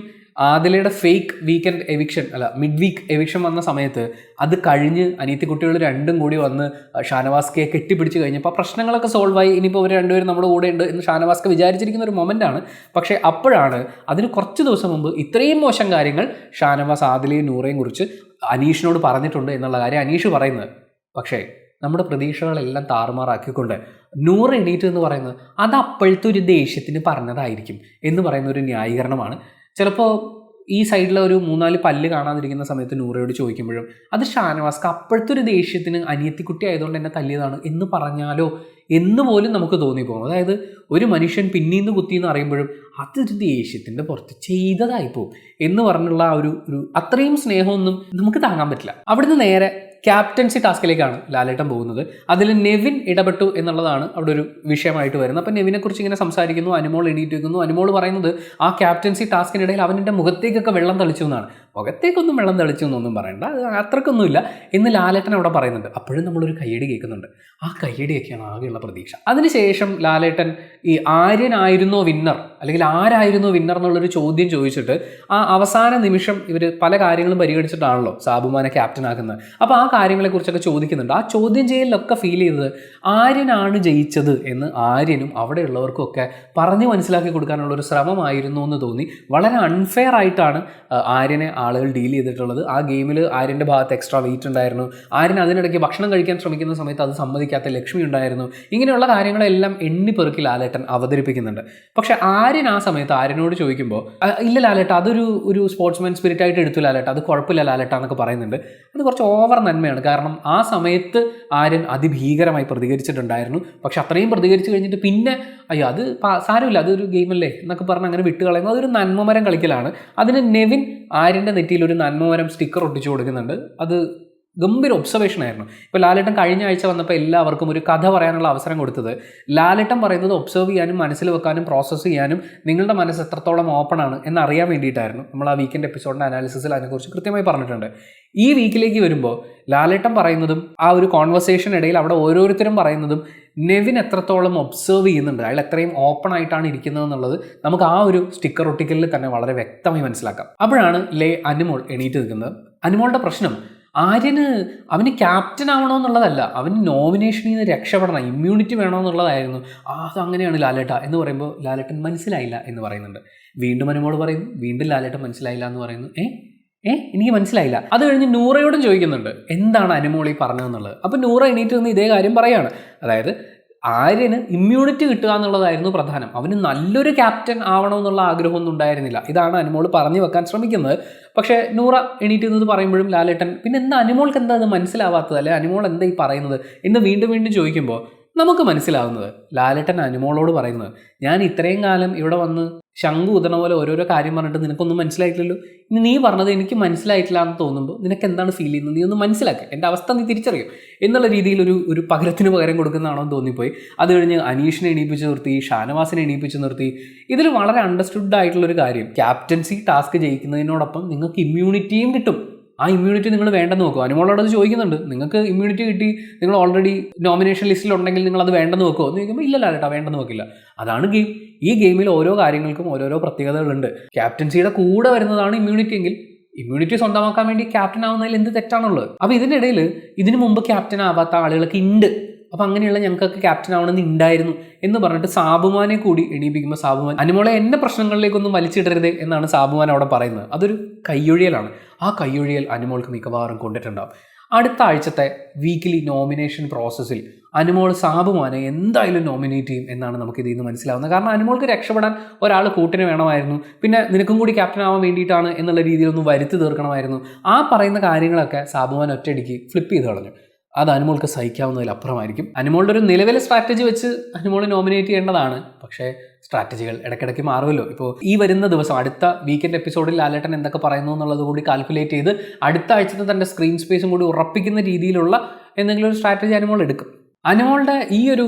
ആദിലയുടെ fake weekend eviction mid week eviction വന്ന സമയത്ത് അത് കഴിഞ്ഞ് അനിയത്തിക്കുട്ടികൾ രണ്ടും കൂടി വന്ന് ഷാനവാസ്കയെ കെട്ടിപ്പിടിച്ച് കഴിഞ്ഞപ്പോൾ പ്രശ്നങ്ങളൊക്കെ സോൾവ് ആയി, ഇനിയിപ്പോൾ അവർ രണ്ടുപേരും നമ്മുടെ കൂടെ ഉണ്ട് എന്ന് ഷാനവാസ്ക വിചാരിച്ചിരിക്കുന്ന ഒരു മൊമെൻ്റാണ്. പക്ഷേ അപ്പോഴാണ് അതിന് കുറച്ച് ദിവസം മുമ്പ് ഇത്രയും മോശം കാര്യങ്ങൾ ഷാനവാസ് ആദിലയും നൂറയും കുറിച്ച് അനീഷിനോട് പറഞ്ഞിട്ടുണ്ട് എന്നുള്ള കാര്യം അനീഷ് പറയുന്നത്. പക്ഷേ നമ്മുടെ പ്രതീക്ഷകളെല്ലാം താറുമാറാക്കിക്കൊണ്ട് നൂറ് എണീറ്റ് എന്ന് പറയുന്നത് അത് അപ്പോഴത്തെ ഒരു ദേഷ്യത്തിന് പറഞ്ഞതായിരിക്കും എന്ന് പറയുന്ന ഒരു ന്യായീകരണമാണ്. ചിലപ്പോൾ ഈ സൈഡിലെ ഒരു 3-4 പല്ല് കാണാതിരിക്കുന്ന സമയത്ത് നൂറയോട് ചോദിക്കുമ്പോഴും അത് ഷാനവാസ്ക്ക് അപ്പോഴത്തെ ഒരു ദേഷ്യത്തിന് അനിയത്തിക്കുട്ടി ആയതുകൊണ്ട് എന്നെ തല്ലിയതാണ് എന്ന് പറഞ്ഞാലോ എന്ന് പോലും നമുക്ക് തോന്നിപ്പോകും. അതായത് ഒരു മനുഷ്യൻ പിന്നീന്ന് കുത്തിയെന്ന് അറിയുമ്പോഴും അതൊരു ദേഷ്യത്തിൻ്റെ പുറത്ത് ചെയ്തതായിപ്പോവും എന്ന് പറഞ്ഞുള്ള ആ ഒരു അത്രയും സ്നേഹമൊന്നും നമുക്ക് താങ്ങാൻ പറ്റില്ല. അവിടുന്ന് നേരെ ക്യാപ്റ്റൻസി ടാസ്കിലേക്കാണ് ലാലേട്ടൻ പോകുന്നത്. അതിൽ നെവിൻ ഇടപെട്ടു എന്നുള്ളതാണ് അവിടെ ഒരു വിഷയമായിട്ട് വരുന്നത്. അപ്പം നെവിനെക്കുറിച്ച് ഇങ്ങനെ സംസാരിക്കുന്നു, അനുമോൾ എണീറ്റ് വെക്കുന്നു. അനുമോൾ പറയുന്നത് ആ ക്യാപ്റ്റൻസി ടാസ്കിനിടയിൽ അവൻ്റെ മുഖത്തേക്കൊക്കെ വെള്ളം തളിച്ചു എന്നാണ്. മുഖത്തേക്കൊന്നും വെള്ളം തളിച്ചു എന്നൊന്നും പറയണ്ട, അത് അത്രക്കൊന്നുമില്ല എന്ന് ലാലേട്ടൻ അവിടെ പറയുന്നുണ്ട്. അപ്പോഴും നമ്മളൊരു കയ്യടി കേൾക്കുന്നുണ്ട്. ആ കയ്യടിയൊക്കെയാണ് ആകെയുള്ള പ്രതീക്ഷ. അതിനുശേഷം ലാലേട്ടൻ ഈ ആര്യനായിരുന്നോ വിന്നർ അല്ലെങ്കിൽ ആരായിരുന്നു വിന്നർ എന്നുള്ളൊരു ചോദ്യം ചോദിച്ചിട്ട് ആ അവസാന നിമിഷം ഇവർ പല കാര്യങ്ങളും പരിഗണിച്ചിട്ടാണല്ലോ സാബുമാനെ ക്യാപ്റ്റൻ ആക്കുന്നത്. അപ്പോൾ ആ കാര്യങ്ങളെക്കുറിച്ചൊക്കെ ചോദിക്കുന്നുണ്ട്. ആ ചോദ്യം ചെയ്യലിലൊക്കെ ഫീൽ ചെയ്തത് ആര്യനാണ് ജയിച്ചത് എന്ന് ആര്യനും അവിടെയുള്ളവർക്കും ഒക്കെ പറഞ്ഞ് മനസ്സിലാക്കി കൊടുക്കാനുള്ളൊരു ശ്രമമായിരുന്നു എന്ന് തോന്നി. വളരെ അൺഫെയർ ആയിട്ടാണ് ആര്യനെ ആളുകൾ ഡീൽ ചെയ്തിട്ടുള്ളത്. ആ ഗെയിമിൽ ആര്യൻ്റെ ഭാഗത്ത് എക്സ്ട്രാ വെയിറ്റ് ഉണ്ടായിരുന്നു. ആര്യൻ അതിനിടയ്ക്ക് ഭക്ഷണം കഴിക്കാൻ ശ്രമിക്കുന്ന സമയത്ത് അത് സമ്മതിക്കാത്ത ലക്ഷ്മി ഉണ്ടായിരുന്നു. ഇങ്ങനെയുള്ള കാര്യങ്ങളെല്ലാം എണ്ണിപ്പെറുക്കി ലാലേട്ടൻ അവതരിപ്പിക്കുന്നുണ്ട്. പക്ഷെ ആര്യൻ ആ സമയത്ത് ആര്യനോട് ചോദിക്കുമ്പോൾ ഇല്ല ലാലേട്ട അതൊരു സ്പോർട്സ്മാൻ സ്പിരിറ്റ് ആയിട്ട് എടുത്തു ലാലേട്ട, അത് കുഴപ്പമില്ല ലാലേട്ട എന്നൊക്കെ പറയുന്നുണ്ട്. അത് കുറച്ച് ഓവർ നന്മയാണ്. കാരണം ആ സമയത്ത് ആര്യൻ അതിഭീകരമായി പ്രതികരിച്ചിട്ടുണ്ടായിരുന്നു. പക്ഷെ അത്രയും പ്രതികരിച്ച് കഴിഞ്ഞിട്ട് പിന്നെ അയ്യോ അത് സാരമില്ല അതൊരു ഗെയിമല്ലേ എന്നൊക്കെ പറഞ്ഞ് അങ്ങനെ വിട്ട് കളയുന്നത് അതൊരു നന്മമരം കളിക്കലാണ്. അതിന് നെവിൻ ആര്യൻ്റെ നെറ്റിയിൽ ഒരു നന്മമരം സ്റ്റിക്കർ ഒട്ടിച്ചു കൊടുക്കുന്നുണ്ട്. അത് ഗംഭീര ഒബ്സർവേഷൻ ആയിരുന്നു. ഇപ്പോൾ ലാലേട്ടൻ കഴിഞ്ഞ ആഴ്ച വന്നപ്പോൾ എല്ലാവർക്കും ഒരു കഥ പറയാനുള്ള അവസരം കൊടുത്തത് ലാലേട്ടൻ പറയുന്നത് ഒബ്സർവ് ചെയ്യാനും മനസ്സിൽ വെക്കാനും പ്രോസസ്സ് ചെയ്യാനും നിങ്ങളുടെ മനസ്സ് എത്രത്തോളം ഓപ്പൺ ആണ് എന്നറിയാൻ വേണ്ടിയിട്ടായിരുന്നു. നമ്മൾ ആ വീക്കെൻഡ് എപ്പിസോഡിൻ്റെ അനാലിസിസിൽ അതിനെക്കുറിച്ച് കൃത്യമായി പറഞ്ഞിട്ടുണ്ട്. ഈ വീക്കിലേക്ക് വരുമ്പോൾ ലാലേട്ടൻ പറയുന്നതും ആ ഒരു കോൺവെർസേഷൻ ഇടയിൽ അവിടെ ഓരോരുത്തരും പറയുന്നതും നെവിൻ എത്രത്തോളം ഒബ്സർവ് ചെയ്യുന്നുണ്ട്, അയാൾ എത്രയും ഓപ്പൺ ആയിട്ടാണ് ഇരിക്കുന്നത് എന്നുള്ളത് നമുക്ക് ആ ഒരു സ്റ്റിക്കർ ഒട്ടിക്കലിൽ തന്നെ വളരെ വ്യക്തമായി മനസ്സിലാക്കാം. അപ്പോഴാണ് അനിമോൾ എണീറ്റ് നിൽക്കുന്നത്. അനിമോളുടെ പ്രശ്നം ആര്യന് അവന് ക്യാപ്റ്റൻ ആവണമെന്നുള്ളതല്ല, അവന് നോമിനേഷനിൽ നിന്ന് രക്ഷപ്പെടണം, ഇമ്മ്യൂണിറ്റി വേണമെന്നുള്ളതായിരുന്നു. അതങ്ങനെയാണ് ലാലേട്ട എന്ന് പറയുമ്പോൾ ലാലേട്ടൻ മനസ്സിലായില്ല എന്ന് പറയുന്നുണ്ട്. വീണ്ടും അനിമോൾ പറയുന്നു, വീണ്ടും ലാലേട്ടൻ മനസ്സിലായില്ല എന്ന് പറയുന്നു. എനിക്ക് മനസ്സിലായില്ല. അത് കഴിഞ്ഞ് നൂറയോടും ചോദിക്കുന്നുണ്ട് എന്താണ് അനിമോളി പറഞ്ഞതെന്നുള്ളത്. അപ്പോൾ നൂറ എണീറ്റ് നിന്ന് ഇതേ കാര്യം പറയാണ്. അതായത് ആര്യന് ഇമ്മ്യൂണിറ്റി കിട്ടുക എന്നുള്ളതായിരുന്നു പ്രധാനം, അവന് നല്ലൊരു ക്യാപ്റ്റൻ ആവണമെന്നുള്ള ആഗ്രഹമൊന്നും ഉണ്ടായിരുന്നില്ല. ഇതാണ് അനിമോൾ പറഞ്ഞു വെക്കാൻ ശ്രമിക്കുന്നത്. പക്ഷേ നൂറ എണീറ്റ് നിന്നത് പറയുമ്പോഴും ലാലേട്ടൻ പിന്നെ എന്താ അനിമോൾക്ക് എന്താ അത് മനസ്സിലാവാത്തത്, അല്ലെ അനിമോൾ എന്താ ഈ പറയുന്നത് എന്ന് വീണ്ടും വീണ്ടും ചോദിക്കുമ്പോൾ നമുക്ക് മനസ്സിലാവുന്നത് ലാലേട്ടൻ അനിമോളോട് പറയുന്നത് ഞാൻ ഇത്രയും കാലം ഇവിടെ വന്ന് ശംഖു ഊതണ പോലെ ഓരോരോ കാര്യം പറഞ്ഞിട്ട് നിനക്കൊന്നും മനസ്സിലായിട്ടില്ലല്ലോ, ഇനി നീ പറഞ്ഞത് എനിക്ക് മനസ്സിലായിട്ടില്ല എന്ന് തോന്നുമ്പോൾ നിനക്ക് എന്താണ് ഫീൽ ചെയ്യുന്നത്, നീ ഒന്ന് മനസ്സിലാക്കുക, എൻ്റെ അവസ്ഥ നീ തിരിച്ചറിയും എന്നുള്ള രീതിയിൽ ഒരു പകരത്തിന് പകരം കൊടുക്കുന്നതാണോ എന്ന് തോന്നിപ്പോയി. അത് കഴിഞ്ഞ് അനീഷിനെ എണീപ്പിച്ച് നിർത്തി, ഷാനവാസിനെ എണീപ്പിച്ച് നിർത്തി. ഇതിൽ വളരെ അണ്ടർസ്റ്റുഡ് ആയിട്ടുള്ളൊരു കാര്യം, ക്യാപ്റ്റൻസി ടാസ്ക് ജയിക്കുന്നതിനോടൊപ്പം നിങ്ങൾക്ക് ഇമ്മ്യൂണിറ്റിയും കിട്ടും. ആ ഇമ്മ്യൂണിറ്റി നിങ്ങൾ വേണ്ടെന്ന് നോക്കുമോ? അനുമോളോട് അത് ചോദിക്കുന്നുണ്ട്, നിങ്ങൾക്ക് ഇമ്മ്യൂണിറ്റി കിട്ടി, നിങ്ങൾ ഓൾറെഡി നോമിനേഷൻ ലിസ്റ്റിലുണ്ടെങ്കിൽ നിങ്ങൾ അത് വേണ്ടെന്ന് നോക്കുമോ എന്ന് ചോദിക്കുമ്പോൾ ഇല്ലല്ല കേട്ടോ വേണ്ടെന്ന് നോക്കില്ല. അതാണ് ഗെയിം. ഈ ഗെയിമിൽ ഓരോ കാര്യങ്ങൾക്കും ഓരോരോ പ്രത്യേകതകളുണ്ട്. ക്യാപ്റ്റൻസിയുടെ കൂടെ വരുന്നതാണ് ഇമ്മ്യൂണിറ്റി എങ്കിൽ ഇമ്മ്യൂണിറ്റി സ്വന്തമാക്കാൻ വേണ്ടി ക്യാപ്റ്റൻ ആവുന്നതിൽ എന്ത് തെറ്റാണുള്ളത്? അപ്പോൾ ഇതിൻ്റെ ഇടയിൽ ഇതിനു മുമ്പ് ക്യാപ്റ്റൻ ആവാത്ത ആളുകളൊക്കെ ഉണ്ട്. അപ്പോൾ അങ്ങനെയുള്ള ഞങ്ങൾക്കൊക്കെ ക്യാപ്റ്റൻ ആവണമെന്ന് ഉണ്ടായിരുന്നു എന്ന് പറഞ്ഞിട്ട് സാബുമാനെ കൂടി എണീപ്പിക്കുമ്പോൾ സാബുമാൻ അനുമോളെ എൻ്റെ പ്രശ്നങ്ങളിലേക്കൊന്നും വലിച്ചിടരുത് എന്നാണ് സാബുമാൻ അവിടെ പറയുന്നത്. അതൊരു കയ്യൊഴിയലാണ്. ആ കയ്യൊഴിയൽ അനുമോൾക്ക് മിക്കവാറും കൊണ്ടിട്ടുണ്ടാവും. അടുത്ത ആഴ്ചത്തെ വീക്കിലി നോമിനേഷൻ പ്രോസസ്സിൽ അനുമോൾ സാബുമാനെ എന്തായാലും നോമിനേറ്റ് ചെയ്യും എന്നാണ് നമുക്ക് ഇതിൽ നിന്ന് മനസ്സിലാവുന്നത്. കാരണം അനുമോൾക്ക് രക്ഷപ്പെടാൻ ഒരാൾ കൂട്ടിന് വേണമായിരുന്നു, പിന്നെ നിനക്കും കൂടി ക്യാപ്റ്റൻ ആവാൻ വേണ്ടിയിട്ടാണ് എന്നുള്ള രീതിയിലൊന്ന് വരുത്തി തീർക്കണമായിരുന്നു. ആ പറയുന്ന കാര്യങ്ങളൊക്കെ സാബുമാൻ ഒറ്റയടിക്ക് ഫ്ലിപ്പ് ചെയ്ത് കളഞ്ഞു. അത് അനുമോൾക്ക് സഹിക്കാവുന്നതിലപ്പുറമായിരിക്കും. അനുമോളുടെ ഒരു നിലവിലെ സ്ട്രാറ്റജി വെച്ച് അനുമോൾ നോമിനേറ്റ് ചെയ്യേണ്ടതാണ്. പക്ഷേ സ്ട്രാറ്റജികൾ ഇടയ്ക്കിടയ്ക്ക് മാറുമല്ലോ. ഇപ്പോൾ ഈ വരുന്ന ദിവസം അടുത്ത വീക്കെൻഡ് എപ്പിസോഡിൽ ലാലേട്ടൻ എന്തൊക്കെ പറയുന്നു എന്നുള്ളത് കൂടി കാൽക്കുലേറ്റ് ചെയ്ത് അടുത്ത ആഴ്ചത്തെ തൻ്റെ സ്ക്രീൻ സ്പേസും കൂടി ഉറപ്പിക്കുന്ന രീതിയിലുള്ള എന്തെങ്കിലും ഒരു സ്ട്രാറ്റജി അനുമോൾ എടുക്കും. അനുമോളുടെ ഈ ഒരു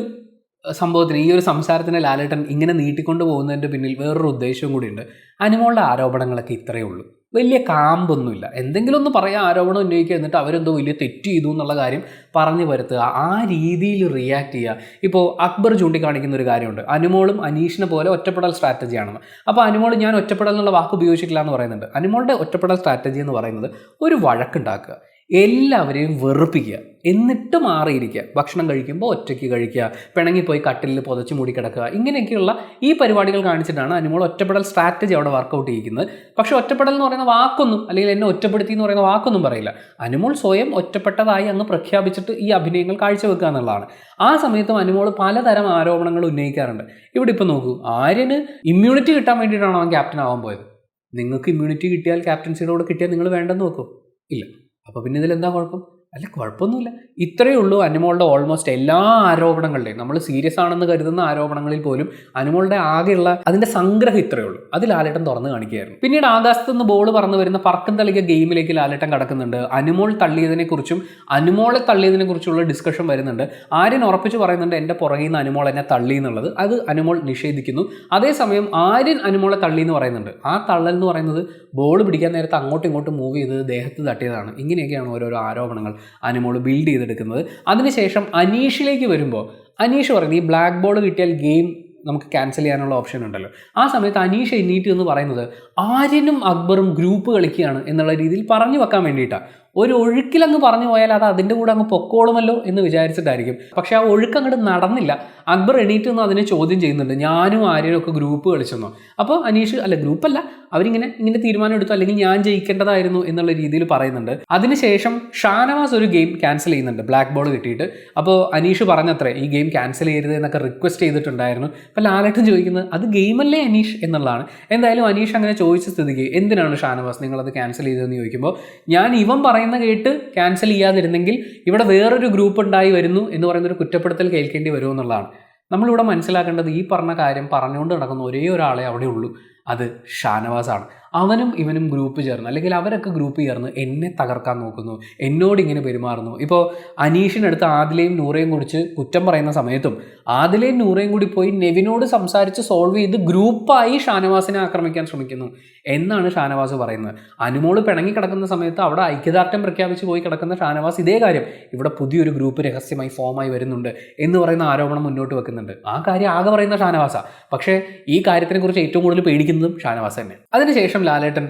സംഭവത്തിന്, ഈ ഒരു സംസാരത്തിന് ലാലേട്ടൻ ഇങ്ങനെ നീട്ടിക്കൊണ്ട് പോകുന്നതിൻ്റെ പിന്നിൽ വേറൊരു ഉദ്ദേശവും കൂടിയുണ്ട്. അനുമോളുടെ ആരോപണങ്ങളൊക്കെ ഇത്രയേ ഉള്ളൂ, വലിയ കാമ്പൊന്നുമില്ല. എന്തെങ്കിലും ഒന്ന് പറയാൻ ആരോപണം ഉന്നയിക്കുക, എന്നിട്ട് അവരെന്തോ വലിയ തെറ്റ് ചെയ്തു എന്നുള്ള കാര്യം പറഞ്ഞു വരുത്തുക, ആ രീതിയിൽ റിയാക്ട് ചെയ്യുക. ഇപ്പോൾ അക്ബർ ചൂണ്ടിക്കാണിക്കുന്ന ഒരു കാര്യമുണ്ട്, അനുമോളും അനീഷിനെ പോലെ ഒറ്റപ്പെടൽ സ്ട്രാറ്റജിയാണെന്ന്. അപ്പോൾ അനുമോൾ ഞാൻ ഒറ്റപ്പെടൽ എന്നുള്ള വാക്ക് ഉപയോഗിച്ചിട്ടില്ല എന്ന് പറയുന്നുണ്ട്. അനുമോളുടെ ഒറ്റപ്പെടൽ സ്ട്രാറ്റജി എന്ന് പറയുന്നത് ഒരു വഴക്കുണ്ടാക്കുക, എല്ലാവരെയും വെറുപ്പിക്കുക, എന്നിട്ട് മാറിയിരിക്കുക, ഭക്ഷണം കഴിക്കുമ്പോൾ ഒറ്റയ്ക്ക് കഴിക്കുക, പിണങ്ങിപ്പോയി കട്ടിലിൽ പുതച്ച് മൂടി കിടക്കുക, ഇങ്ങനെയൊക്കെയുള്ള ഈ പരിപാടികൾ കാണിച്ചിട്ടാണ് അനുമോൾ ഒറ്റപ്പെടൽ സ്ട്രാറ്റജി അവിടെ വർക്കൗട്ട് ചെയ്യുന്നത്. പക്ഷേ ഒറ്റപ്പെടൽ എന്ന് പറയുന്ന വാക്കൊന്നും, അല്ലെങ്കിൽ എന്നെ ഒറ്റപ്പെടുത്തി എന്ന് പറയുന്ന വാക്കൊന്നും പറയില്ല. അനുമോൾ സ്വയം ഒറ്റപ്പെട്ടതായി അങ്ങ് പ്രഖ്യാപിച്ചിട്ട് ഈ അഭിനയങ്ങൾ കാഴ്ചവെക്കുക എന്നുള്ളതാണ്. ആ സമയത്തും അനുമോൾ പലതരം ആരോപണങ്ങൾ ഉന്നയിക്കാറുണ്ട്. ഇവിടെ ഇപ്പോൾ നോക്കൂ, ആര്യന് ഇമ്മ്യൂണിറ്റി കിട്ടാൻ വേണ്ടിയിട്ടാണ് അവൻ ക്യാപ്റ്റൻ ആവാൻ പോയത്. നിങ്ങൾക്ക് ഇമ്മ്യൂണിറ്റി കിട്ടിയാൽ, ക്യാപ്റ്റൻസിയുടെ കൂടെ കിട്ടിയാൽ നിങ്ങൾ വേണ്ടെന്ന് നോക്കും? ഇല്ല. അപ്പോൾ പിന്നെ ഇതിലെന്താ കുഴപ്പം? അല്ല, കുഴപ്പമൊന്നുമില്ല. ഇത്രയേ ഉള്ളൂ അനുമോളുടെ ഓൾമോസ്റ്റ് എല്ലാ ആരോപണങ്ങളുടെയും. നമ്മൾ സീരിയസ് ആണെന്ന് കരുതുന്ന ആരോപണങ്ങളിൽ പോലും അനുമോളുടെ ആകെയുള്ള അതിൻ്റെ സംഗ്രഹം ഇത്രയേ ഉള്ളൂ. അത് ലാലേട്ടൻ തുറന്ന് കാണിക്കുകയായിരുന്നു. പിന്നീട് ആകാശത്ത് നിന്ന് ബോൾ പറന്ന് വരുന്ന പറക്കം തളിക ഗെയിമിലേക്ക് ലാലേട്ടൻ കടക്കുന്നുണ്ട്. അനുമോൾ തള്ളിയതിനെക്കുറിച്ചും അനുമോളെ തള്ളിയതിനെക്കുറിച്ചുള്ള ഡിസ്കഷൻ വരുന്നുണ്ട്. ആര്യൻ ഉറപ്പിച്ച് പറയുന്നുണ്ട് എൻ്റെ പുറകിൽ നിന്ന് അനുമോൾ എന്നെ തള്ളി എന്നുള്ളത്. അത് അനുമോൾ നിഷേധിക്കുന്നു. അതേസമയം ആര്യൻ അനുമോളെ തള്ളി എന്ന് പറയുന്നുണ്ട്. ആ തള്ളൽ എന്ന് പറയുന്നത് ബോൾ പിടിക്കാൻ നേരത്തെ അങ്ങോട്ടും ഇങ്ങോട്ടും മൂവ് ചെയ്ത് ദേഹത്ത് തട്ടിയതാണ്. ഇങ്ങനെയൊക്കെയാണ് ഓരോരോ ആരോപണങ്ങൾ അനുമോൾ ബിൽഡ് ചെയ്തെടുക്കുന്നത്. അതിനുശേഷം അനീഷിലേക്ക് വരുമ്പോൾ അനീഷ് പറയുന്നത് ഈ ബ്ലാക്ക് ബോൾ കിട്ടിയാൽ ഗെയിം നമുക്ക് ക്യാൻസൽ ചെയ്യാനുള്ള ഓപ്ഷൻ ഉണ്ടല്ലോ. ആ സമയത്ത് അനീഷ് എണ്ണീറ്റ് എന്ന് പറയുന്നത് ആര്യനും അക്ബറും ഗ്രൂപ്പ് കളിക്കുകയാണ് എന്നുള്ള രീതിയിൽ പറഞ്ഞു വെക്കാൻ വേണ്ടിയിട്ടാണ്. ഒരു ഒഴുക്കിലങ്ങ് പറഞ്ഞു പോയാൽ അത് അതിൻ്റെ കൂടെ അങ്ങ് പൊക്കോളുമല്ലോ എന്ന് വിചാരിച്ചിട്ടായിരിക്കും. പക്ഷേ ആ ഒഴുക്ക് അങ്ങോട്ട് നടന്നില്ല. അക്ബർ എണീറ്റ് നിന്ന് അതിനെ ചോദ്യം ചെയ്യുന്നുണ്ട്, ഞാനും ആര്യനും ഒക്കെ ഗ്രൂപ്പ് കളിച്ചെന്നോ. അപ്പോൾ അനീഷ് അല്ല ഗ്രൂപ്പല്ല, അവരിങ്ങനെ തീരുമാനം എടുത്തു, അല്ലെങ്കിൽ ഞാൻ ജയിക്കേണ്ടതായിരുന്നു എന്നുള്ള രീതിയിൽ പറയുന്നുണ്ട്. അതിനുശേഷം ഷാനവാസ് ഒരു ഗെയിം ക്യാൻസൽ ചെയ്യുന്നുണ്ട് ബ്ലാക്ക് ബോൾ കിട്ടിയിട്ട്. അപ്പോൾ അനീഷ് പറഞ്ഞത്രേ ഈ ഗെയിം ക്യാൻസൽ ചെയ്യരുത് എന്നൊക്കെ റിക്വസ്റ്റ് ചെയ്തിട്ടുണ്ടായിരുന്നു. അപ്പോൾ ലാലേട്ടൻ ചോദിക്കുന്നത് അത് ഗെയിമല്ലേ അനീഷ് എന്നുള്ളതാണ്. എന്തായാലും അനീഷ് അങ്ങനെ ചോദിച്ച സ്ഥിതിക്ക് എന്തിനാണ് ഷാനവാസ് നിങ്ങളത് ക്യാൻസൽ ചെയ്തതെന്ന് ചോദിക്കുമ്പോൾ, ഞാൻ ഇവൻ പറയുന്ന കേട്ട് ക്യാൻസൽ ചെയ്യാതിരുന്നെങ്കിൽ ഇവിടെ വേറൊരു ഗ്രൂപ്പ് ഉണ്ടായി വരുന്നു എന്ന് പറയുന്നൊരു കുറ്റപ്പെടുത്തൽ കേൾക്കേണ്ടി വരുമെന്നുള്ളതാണ്. നമ്മളിവിടെ മനസ്സിലാക്കേണ്ടത് ഈ പറഞ്ഞ കാര്യം പറഞ്ഞുകൊണ്ട് നടക്കുന്ന ഒരേ ഒരാളെ അവിടെ ഉള്ളൂ, അത് ഷാനവാസാണ്. അവനും ഇവനും ഗ്രൂപ്പ് ചേർന്ന്, അല്ലെങ്കിൽ അവരൊക്കെ ഗ്രൂപ്പ് ചേർന്ന് എന്നെ തകർക്കാൻ നോക്കുന്നു, എന്നോട് ഇങ്ങനെ പെരുമാറുന്നു. ഇപ്പോൾ അനീഷിനടുത്ത് ആദിലയും നൂറയും കുറിച്ച് കുറ്റം പറയുന്ന സമയത്തും ആദിലയും നൂറയും കൂടി പോയി നെവിനോട് സംസാരിച്ച് സോൾവ് ചെയ്ത് ഗ്രൂപ്പായി ഷാനവാസിനെ ആക്രമിക്കാൻ ശ്രമിക്കുന്നു എന്നാണ് ഷാനവാസ് പറയുന്നത്. അനുമോള് പിണങ്ങി കിടക്കുന്ന സമയത്ത് അവിടെ ഐക്യദാർഢ്യം പ്രഖ്യാപിച്ച് പോയി കിടക്കുന്ന ഷാനവാസ് ഇതേ കാര്യം ഇവിടെ പുതിയൊരു ഗ്രൂപ്പ് രഹസ്യമായി ഫോമായി വരുന്നുണ്ട് എന്ന് പറയുന്ന ആരോപണം മുന്നോട്ട് വെക്കുന്നുണ്ട്. ആ കാര്യം ആകെ പറയുന്ന ഷാനവാസാണ്. പക്ഷേ ഈ കാര്യത്തിനെ കുറിച്ച് ഏറ്റവും കൂടുതൽ പേടിക്കുന്നതും ഷാനവാസ് തന്നെ. അതിനുശേഷം ലാലേട്ടൻ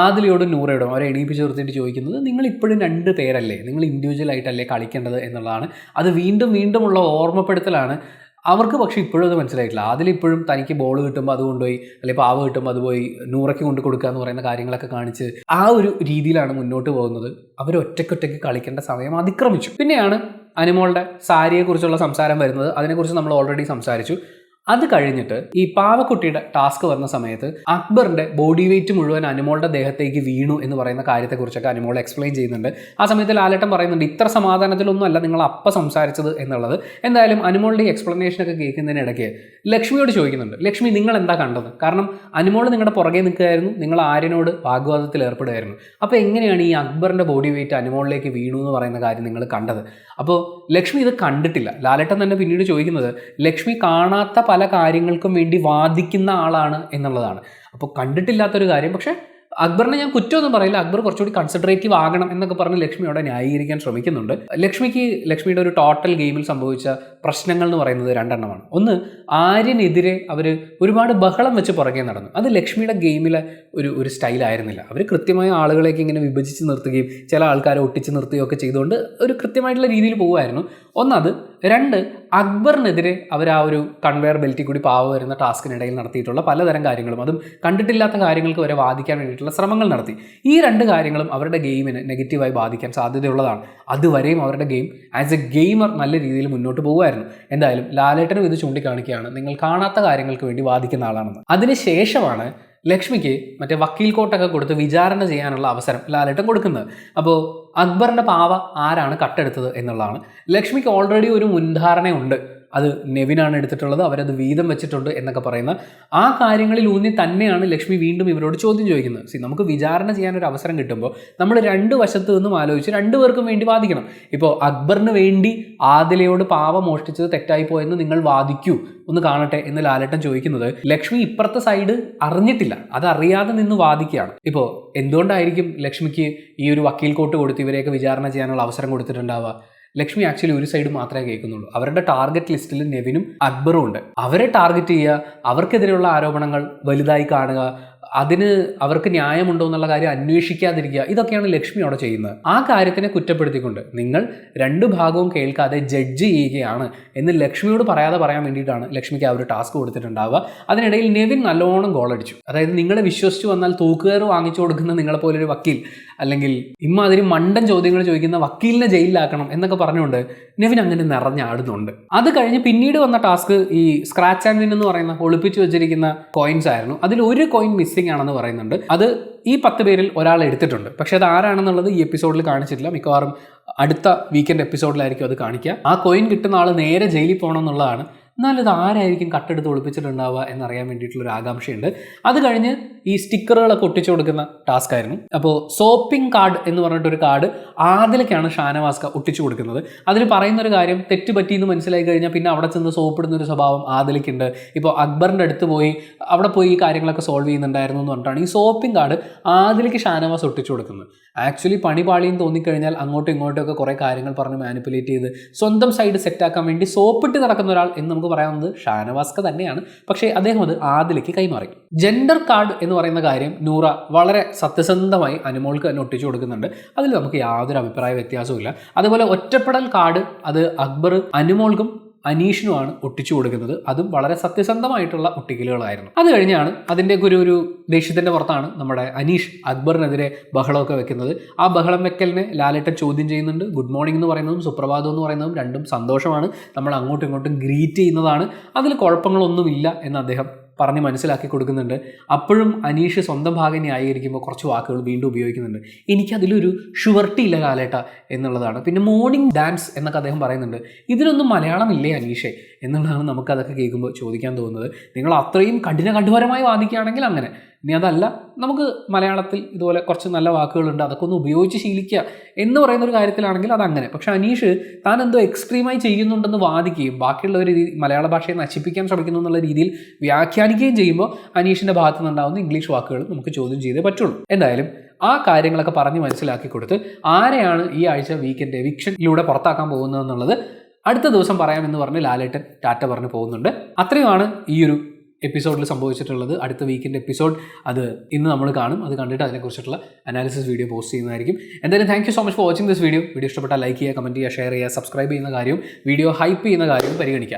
ആദിലയോടും നൂറയോടും അവരെ എണീപ്പിച്ച് നിർത്തിയിട്ട് ചോദിക്കുന്നത്, നിങ്ങൾ ഇപ്പോഴും 2 പേരല്ലേ, നിങ്ങൾ ഇൻഡിവിജ്വൽ ആയിട്ടല്ലേ കളിക്കേണ്ടത് എന്നുള്ളതാണ്. അത് വീണ്ടും വീണ്ടുമുള്ള ഓർമ്മപ്പെടുത്തലാണ് അവർക്ക്. പക്ഷേ ഇപ്പോഴും അത് മനസ്സിലായിട്ടില്ല. അതിലിപ്പോഴും തനിക്ക് ബോൾ കിട്ടുമ്പോൾ അത് കൊണ്ടുപോയി, അല്ലെങ്കിൽ പാവ കിട്ടുമ്പോൾ അത് പോയി നൂറയ്ക്ക് കൊണ്ട് കൊടുക്കുക എന്ന് പറയുന്ന കാര്യങ്ങളൊക്കെ കാണിച്ച് ആ ഒരു രീതിയിലാണ് മുന്നോട്ട് പോകുന്നത്. അവർ ഒറ്റയ്ക്കൊറ്റയ്ക്ക് കളിക്കേണ്ട സമയം അതിക്രമിച്ചു. പിന്നെയാണ് അനുമോളുടെ സാരിയെക്കുറിച്ചുള്ള സംസാരം വരുന്നത്. അതിനെക്കുറിച്ച് നമ്മൾ ഓൾറെഡി സംസാരിച്ചു. അത് കഴിഞ്ഞിട്ട് ഈ പാവക്കുട്ടിയുടെ ടാസ്ക് വന്ന സമയത്ത് അക്ബറിന്റെ ബോഡി വെയിറ്റ് മുഴുവൻ അനുമോളുടെ ദേഹത്തേക്ക് വീണു എന്ന് പറയുന്ന കാര്യത്തെക്കുറിച്ചൊക്കെ അനുമോൾ എക്സ്പ്ലെയിൻ ചെയ്യുന്നുണ്ട്. ആ സമയത്ത് ലാലേട്ടൻ പറയുന്നുണ്ട്, ഇത്ര സമാധാനത്തിലൊന്നും അല്ല നിങ്ങൾ അപ്പം സംസാരിച്ചത് എന്നുള്ളത്. എന്തായാലും അനുമോളുടെ ഈ എക്സ്പ്ലനേഷനൊക്കെ കേൾക്കുന്നതിനിടയ്ക്ക് ലക്ഷ്മിയോട് ചോദിക്കുന്നുണ്ട്, ലക്ഷ്മി നിങ്ങൾ എന്താ കണ്ടത്? കാരണം അനുമോൾ നിങ്ങളുടെ പുറകെ നിൽക്കുകയായിരുന്നു, നിങ്ങൾ ആര്യനോട് വാഗ്വാദത്തിൽ ഏർപ്പെടുകയായിരുന്നു. അപ്പോൾ എങ്ങനെയാണ് ഈ അക്ബറിന്റെ ബോഡി വെയിറ്റ് അനുമോളിലേക്ക് വീണു എന്ന് പറയുന്ന കാര്യം നിങ്ങൾ കണ്ടത്? അപ്പോൾ ലക്ഷ്മി ഇത് കണ്ടിട്ടില്ല. ലാലേട്ടൻ തന്നെ പിന്നീട് ചോദിക്കുന്നത് ലക്ഷ്മി കാണാത്ത പല കാര്യങ്ങൾക്കും വേണ്ടി വാദിക്കുന്ന ആളാണ് എന്നുള്ളതാണ്. അപ്പോൾ കണ്ടിട്ടില്ലാത്തൊരു കാര്യം. പക്ഷേ അക്ബറിനെ ഞാൻ കുറ്റമൊന്നും പറയില്ല, അക്ബർ കുറച്ചുകൂടി കൺസെൻട്രേറ്റീവ് ആകണം എന്നൊക്കെ പറഞ്ഞ് ലക്ഷ്മിയോടെ ന്യായീകരിക്കാൻ ശ്രമിക്കുന്നുണ്ട്. ലക്ഷ്മിയുടെ ഒരു ടോട്ടൽ ഗെയിമിൽ സംഭവിച്ച പ്രശ്നങ്ങൾ എന്ന് പറയുന്നത് 2 എണ്ണമാണ്. ഒന്ന്, ആര്യനെതിരെ അവർ ഒരുപാട് ബഹളം വെച്ച് പുറകെ നടന്നു. അത് ലക്ഷ്മിയുടെ ഗെയിമിലെ ഒരു സ്റ്റൈലായിരുന്നില്ല. അവർ കൃത്യമായ ആളുകളേക്ക് ഇങ്ങനെ വിഭജിച്ച് നിർത്തുകയും ചില ആൾക്കാരെ ഒട്ടിച്ച് നിർത്തുകയും ഒക്കെ ചെയ്തുകൊണ്ട് ഒരു കൃത്യമായിട്ടുള്ള രീതിയിൽ പോകുമായിരുന്നു. ഒന്നത്. 2, അക്ബറിനെതിരെ അവർ ആ ഒരു കൺവെയർ ബെൽറ്റിൽ കൂടി പാവ വരുന്ന ടാസ്കിനിടയിൽ നടത്തിയിട്ടുള്ള പലതരം കാര്യങ്ങളും, അതും കണ്ടിട്ടില്ലാത്ത കാര്യങ്ങൾക്ക് വരെ വാദിക്കാൻ വേണ്ടിയിട്ടുള്ള ശ്രമങ്ങൾ നടത്തി. ഈ 2 കാര്യങ്ങളും അവരുടെ ഗെയിമിന് നെഗറ്റീവായി ബാധിക്കാൻ സാധ്യതയുള്ളതാണ്. അതുവരെയും അവരുടെ ഗെയിം ആസ് എ ഗെയിമർ നല്ല രീതിയിൽ മുന്നോട്ട് പോകുമായിരുന്നു. എന്തായാലും ലാലേട്ടനും ഇത് ചൂണ്ടിക്കാണിക്കുകയാണ്, നിങ്ങൾ കാണാത്ത കാര്യങ്ങൾക്ക് വേണ്ടി വാദിക്കുന്ന ആളാണെന്ന്. അതിനുശേഷമാണ് ലക്ഷ്മിക്ക് മറ്റേ വക്കീൽ കോട്ടൊക്കെ കൊടുത്ത് വിചാരണ ചെയ്യാനുള്ള അവസരം ലാലേട്ടൻ കൊടുക്കുന്നത്. അപ്പോൾ അക്ബറിൻ്റെ പാവ ആരാണ് കട്ടെടുത്തത് എന്നുള്ളതാണ്. ലക്ഷ്മിക്ക് ഓൾറെഡി ഒരു മുൻധാരണയുണ്ട്, അത് നെവിനാണ് എടുത്തിട്ടുള്ളത്, അവരത് വീതം വെച്ചിട്ടുണ്ട് എന്നൊക്കെ പറയുന്ന ആ കാര്യങ്ങളിൽ ഊന്നി തന്നെയാണ് ലക്ഷ്മി വീണ്ടും ഇവരോട് ചോദ്യം ചോദിക്കുന്നത്. നമുക്ക് വിചാരണ ചെയ്യാനൊരു അവസരം കിട്ടുമ്പോൾ നമ്മൾ 2 വശത്തു നിന്നും ആലോചിച്ച് 2 പേർക്കും വേണ്ടി വാദിക്കണം. ഇപ്പോൾ അക്ബറിന് വേണ്ടി ആദിലയോട് പാവ മോഷ്ടിച്ചത് തെറ്റായി പോയെന്ന് നിങ്ങൾ വാദിക്കൂ, ഒന്ന് കാണട്ടെ എന്ന് ലാലേട്ടൻ ചോദിക്കുന്നത് ലക്ഷ്മി ഇപ്പുറത്തെ സൈഡ് അറിഞ്ഞിട്ടില്ല, അത് അറിയാതെ നിന്ന് വാദിക്കുകയാണ്. ഇപ്പോൾ എന്തുകൊണ്ടായിരിക്കും ലക്ഷ്മിക്ക് ഈ ഒരു വക്കീൽ കോട്ട് കൊടുത്ത് ഇവരെയൊക്കെ വിചാരണ ചെയ്യാനുള്ള അവസരം കൊടുത്തിട്ടുണ്ടാവുക? ലക്ഷ്മി ആക്ച്വലി ഒരു സൈഡ് മാത്രമേ കേൾക്കുന്നുള്ളൂ. അവരുടെ ടാർഗറ്റ് ലിസ്റ്റിൽ നെവിനും അക്ബറും ഉണ്ട്. അവരെ ടാർഗറ്റ് ചെയ്യുക, അവർക്കെതിരെയുള്ള ആരോപണങ്ങൾ വലുതായി കാണുക, അതിന് അവർക്ക് ന്യായമുണ്ടോ എന്നുള്ള കാര്യം അന്വേഷിക്കാതിരിക്കുക, ഇതൊക്കെയാണ് ലക്ഷ്മി അവിടെ ചെയ്യുന്നത്. ആ കാര്യത്തിനെ കുറ്റപ്പെടുത്തിക്കൊണ്ട് നിങ്ങൾ 2 ഭാഗവും കേൾക്കാതെ ജഡ്ജ് ചെയ്യുകയാണ് എന്ന് ലക്ഷ്മിയോട് പറയാൻ വേണ്ടിയിട്ടാണ് ലക്ഷ്മിക്ക് ആ ഒരു ടാസ്ക് കൊടുത്തിട്ടുണ്ടാവുക. അതിനിടയിൽ നെവിൻ നല്ലോണം ഗോളടിച്ചു. അതായത് നിങ്ങളെ വിശ്വസിച്ച് വന്നാൽ തൂക്കുകയർ വാങ്ങിച്ചു കൊടുക്കുന്ന നിങ്ങളെപ്പോലൊരു വക്കീൽ, അല്ലെങ്കിൽ ഇമ്മാതിരി മണ്ടൻ ചോദ്യങ്ങൾ ചോദിക്കുന്ന വക്കീലിനെ ജയിലിലാക്കണം എന്നൊക്കെ പറഞ്ഞുകൊണ്ട് നെവിൻ അങ്ങനെ നിറഞ്ഞാടുന്നുണ്ട്. അത് കഴിഞ്ഞ് പിന്നീട് വന്ന ടാസ്ക് ഈ സ്ക്രാച്ച് ആൻഡ് വിൻ എന്ന് പറയുന്ന ഒളിപ്പിച്ച് വെച്ചിരിക്കുന്ന കോയിൻസ് ആയിരുന്നു. അതിൽ ഒരു കോയിൻ മിസ്സിംഗ് ആണെന്ന് പറയുന്നുണ്ട്. അത് ഈ 10 പേരിൽ ഒരാൾ എടുത്തിട്ടുണ്ട്. പക്ഷെ അത് ആരാണെന്നുള്ളത് ഈ എപ്പിസോഡിൽ കാണിച്ചിട്ടില്ല. മിക്കവാറും അടുത്ത വീക്കെൻഡ് എപ്പിസോഡിലായിരിക്കും അത് കാണിക്കുക. ആ കോയിൻ കിട്ടുന്ന ആൾ നേരെ ജയിലിൽ പോകണം എന്നുള്ളതാണ്. എന്നാലും ഇത് ആരായിരിക്കും കട്ടെടുത്ത് ഒളിപ്പിച്ചിട്ടുണ്ടാവുക എന്നറിയാൻ വേണ്ടിയിട്ടുള്ളൊരു ആകാംക്ഷയുണ്ട്. അത് കഴിഞ്ഞ് ഈ സ്റ്റിക്കറുകളൊക്കെ ഒട്ടിച്ചു കൊടുക്കുന്ന ടാസ്ക് ആയിരുന്നു. അപ്പോൾ സോപ്പിംഗ് കാർഡ് എന്ന് പറഞ്ഞിട്ടൊരു കാർഡ് ആദിലേക്കാണ് ഷാനവാസ്ക ഒട്ടിച്ചു കൊടുക്കുന്നത്. അതിൽ പറയുന്നൊരു കാര്യം തെറ്റ് പറ്റിയെന്ന് മനസ്സിലായി കഴിഞ്ഞാൽ പിന്നെ അവിടെ ചെന്ന് സോപ്പിടുന്നൊരു സ്വഭാവം ആദിലേക്കുണ്ട്. ഇപ്പോൾ അക്ബറിൻ്റെ അടുത്ത് പോയി അവിടെ പോയി ഈ കാര്യങ്ങളൊക്കെ സോൾവ് ചെയ്യുന്നുണ്ടായിരുന്നു എന്ന് പറഞ്ഞിട്ടാണ് ഈ സോപ്പിംഗ് കാർഡ് ആദിലേക്ക് ഷാനവാസ് ഒട്ടിച്ചു കൊടുക്കുന്നത്. ആക്ച്വലി പണിപാളിയും തോന്നിക്കഴിഞ്ഞാൽ അങ്ങോട്ടും ഇങ്ങോട്ടുമൊക്കെ കുറേ കാര്യങ്ങൾ പറഞ്ഞ് മാനിപ്പുലേറ്റ് ചെയ്ത് സ്വന്തം സൈഡ് സെറ്റാക്കാൻ വേണ്ടി സോപ്പിട്ട് നടക്കുന്ന ഒരാൾ എന്ന് നമുക്ക് പറയാവുന്നത് ഷാനവാസ്ക തന്നെയാണ്. പക്ഷേ അദ്ദേഹം അത് ആദിലേക്ക് കൈമാറി. ജെൻഡർ കാർഡ് എന്ന് പറയുന്ന കാര്യം നൂറ വളരെ സത്യസന്ധമായി അനുമോൾക്ക് തന്നെ ഒട്ടിച്ചു കൊടുക്കുന്നുണ്ട്. അതിൽ നമുക്ക് യാതൊരു അഭിപ്രായ വ്യത്യാസവും ഇല്ല. അതുപോലെ ഒറ്റപ്പെടൽ കാർഡ് അത് അക്ബർ അനുമോൾക്കും അനീഷിനുമാണ് ഒട്ടിച്ചു കൊടുക്കുന്നത്. അതും വളരെ സത്യസന്ധമായിട്ടുള്ള ഒട്ടിക്കലുകളായിരുന്നു. അത് കഴിഞ്ഞാണ് അതിൻ്റെയൊക്കെ ഒരു ദേഷ്യത്തിൻ്റെ പുറത്താണ് നമ്മുടെ അനീഷ് അക്ബറിനെതിരെ ബഹളമൊക്കെ വെക്കുന്നത്. ആ ബഹളം വെക്കലിനെ ലാലേട്ടൻ ചോദ്യം ചെയ്യുന്നുണ്ട്. ഗുഡ് മോർണിംഗ് എന്ന് പറയുന്നതും സുപ്രഭാതം എന്ന് പറയുന്നതും രണ്ടും സന്തോഷമാണ്, നമ്മൾ അങ്ങോട്ടും ഇങ്ങോട്ടും ഗ്രീറ്റ് ചെയ്യുന്നതാണ്, അതിൽ കുഴപ്പങ്ങളൊന്നുമില്ല എന്ന് അദ്ദേഹം പറഞ്ഞ് മനസ്സിലാക്കി കൊടുക്കുന്നുണ്ട്. അപ്പോഴും അനീഷ് സ്വന്തം ഭാഗം ന്യായീകരിക്കുമ്പോൾ കുറച്ച് വാക്കുകൾ വീണ്ടും ഉപയോഗിക്കുന്നുണ്ട്. എനിക്കതിലൊരു ഷുവർട്ടി ഇല്ല ലാലേട്ട എന്നുള്ളതാണ്. പിന്നെ മോർണിംഗ് ഡാൻസ് എന്നൊക്കെ അദ്ദേഹം പറയുന്നുണ്ട്. ഇതിലൊന്നും മലയാളമില്ലേ അനീഷേ എന്നുള്ളതാണ് നമുക്കതൊക്കെ കേൾക്കുമ്പോൾ ചോദിക്കാൻ തോന്നുന്നത്. നിങ്ങൾ അത്രയും കഠിനകഠോരമായി വാദിക്കുകയാണെങ്കിൽ അങ്ങനെ, ഇനി അതല്ല നമുക്ക് മലയാളത്തിൽ ഇതുപോലെ കുറച്ച് നല്ല വാക്കുകളുണ്ട്, അതൊക്കെ ഒന്ന് ഉപയോഗിച്ച് ശീലിക്കുക എന്ന് പറയുന്ന ഒരു കാര്യത്തിലാണെങ്കിൽ അതങ്ങനെ. പക്ഷേ അനീഷ് താൻ എന്തോ എക്സ്ട്രീമായി ചെയ്യുന്നുണ്ടെന്ന് വാദിക്കുകയും ബാക്കിയുള്ളവർ മലയാള ഭാഷയെ നശിപ്പിക്കാൻ ശ്രമിക്കുന്നു എന്നുള്ള രീതിയിൽ വ്യാഖ്യാനിക്കുകയും ചെയ്യുമ്പോൾ അനീഷിൻ്റെ ഭാഗത്തു നിന്നുണ്ടാകുന്ന ഇംഗ്ലീഷ് വാക്കുകൾ നമുക്ക് ചോദ്യം ചെയ്തേ പറ്റുള്ളൂ. എന്തായാലും ആ കാര്യങ്ങളൊക്കെ പറഞ്ഞ് മനസ്സിലാക്കി കൊടുത്ത് ആരെയാണ് ഈ ആഴ്ച വീക്കെൻഡ് എവിക്ഷനിലൂടെ പുറത്താക്കാൻ പോകുന്നതെന്നുള്ളത് അടുത്ത ദിവസം പറയാമെന്ന് പറഞ്ഞ് ലാലേട്ടൻ ടാറ്റ പറഞ്ഞ് പോകുന്നുണ്ട്. അത്രയുമാണ് ഈ ഒരു എപ്പിസോഡിൽ സംഭവിച്ചിട്ടുള്ളത്. അടുത്ത വീക്കിൻ്റെ എപ്പിസോഡ് അത് ഇന്ന് നമ്മൾ കാണും. അത് കണ്ടിട്ട് അതിനെക്കുറിച്ചിട്ടുള്ള അനാലിസിസ് വീഡിയോ പോസ്റ്റ് ചെയ്യുന്നതായിരിക്കും. എന്തായാലും thank you so much for watching this video. Video ഇഷ്ടപ്പെട്ടാൽ ലൈക്ക് ചെയ്യുക, കമൻറ്റ് ചെയ്യുക, ഷെയർ ചെയ്യുക, സബ്സ്ക്രൈബ് ചെയ്യുന്ന കാര്യവും വീഡിയോ ഹൈപ്പ് ചെയ്യുന്ന കാര്യവും പരിഗണിക്കുക.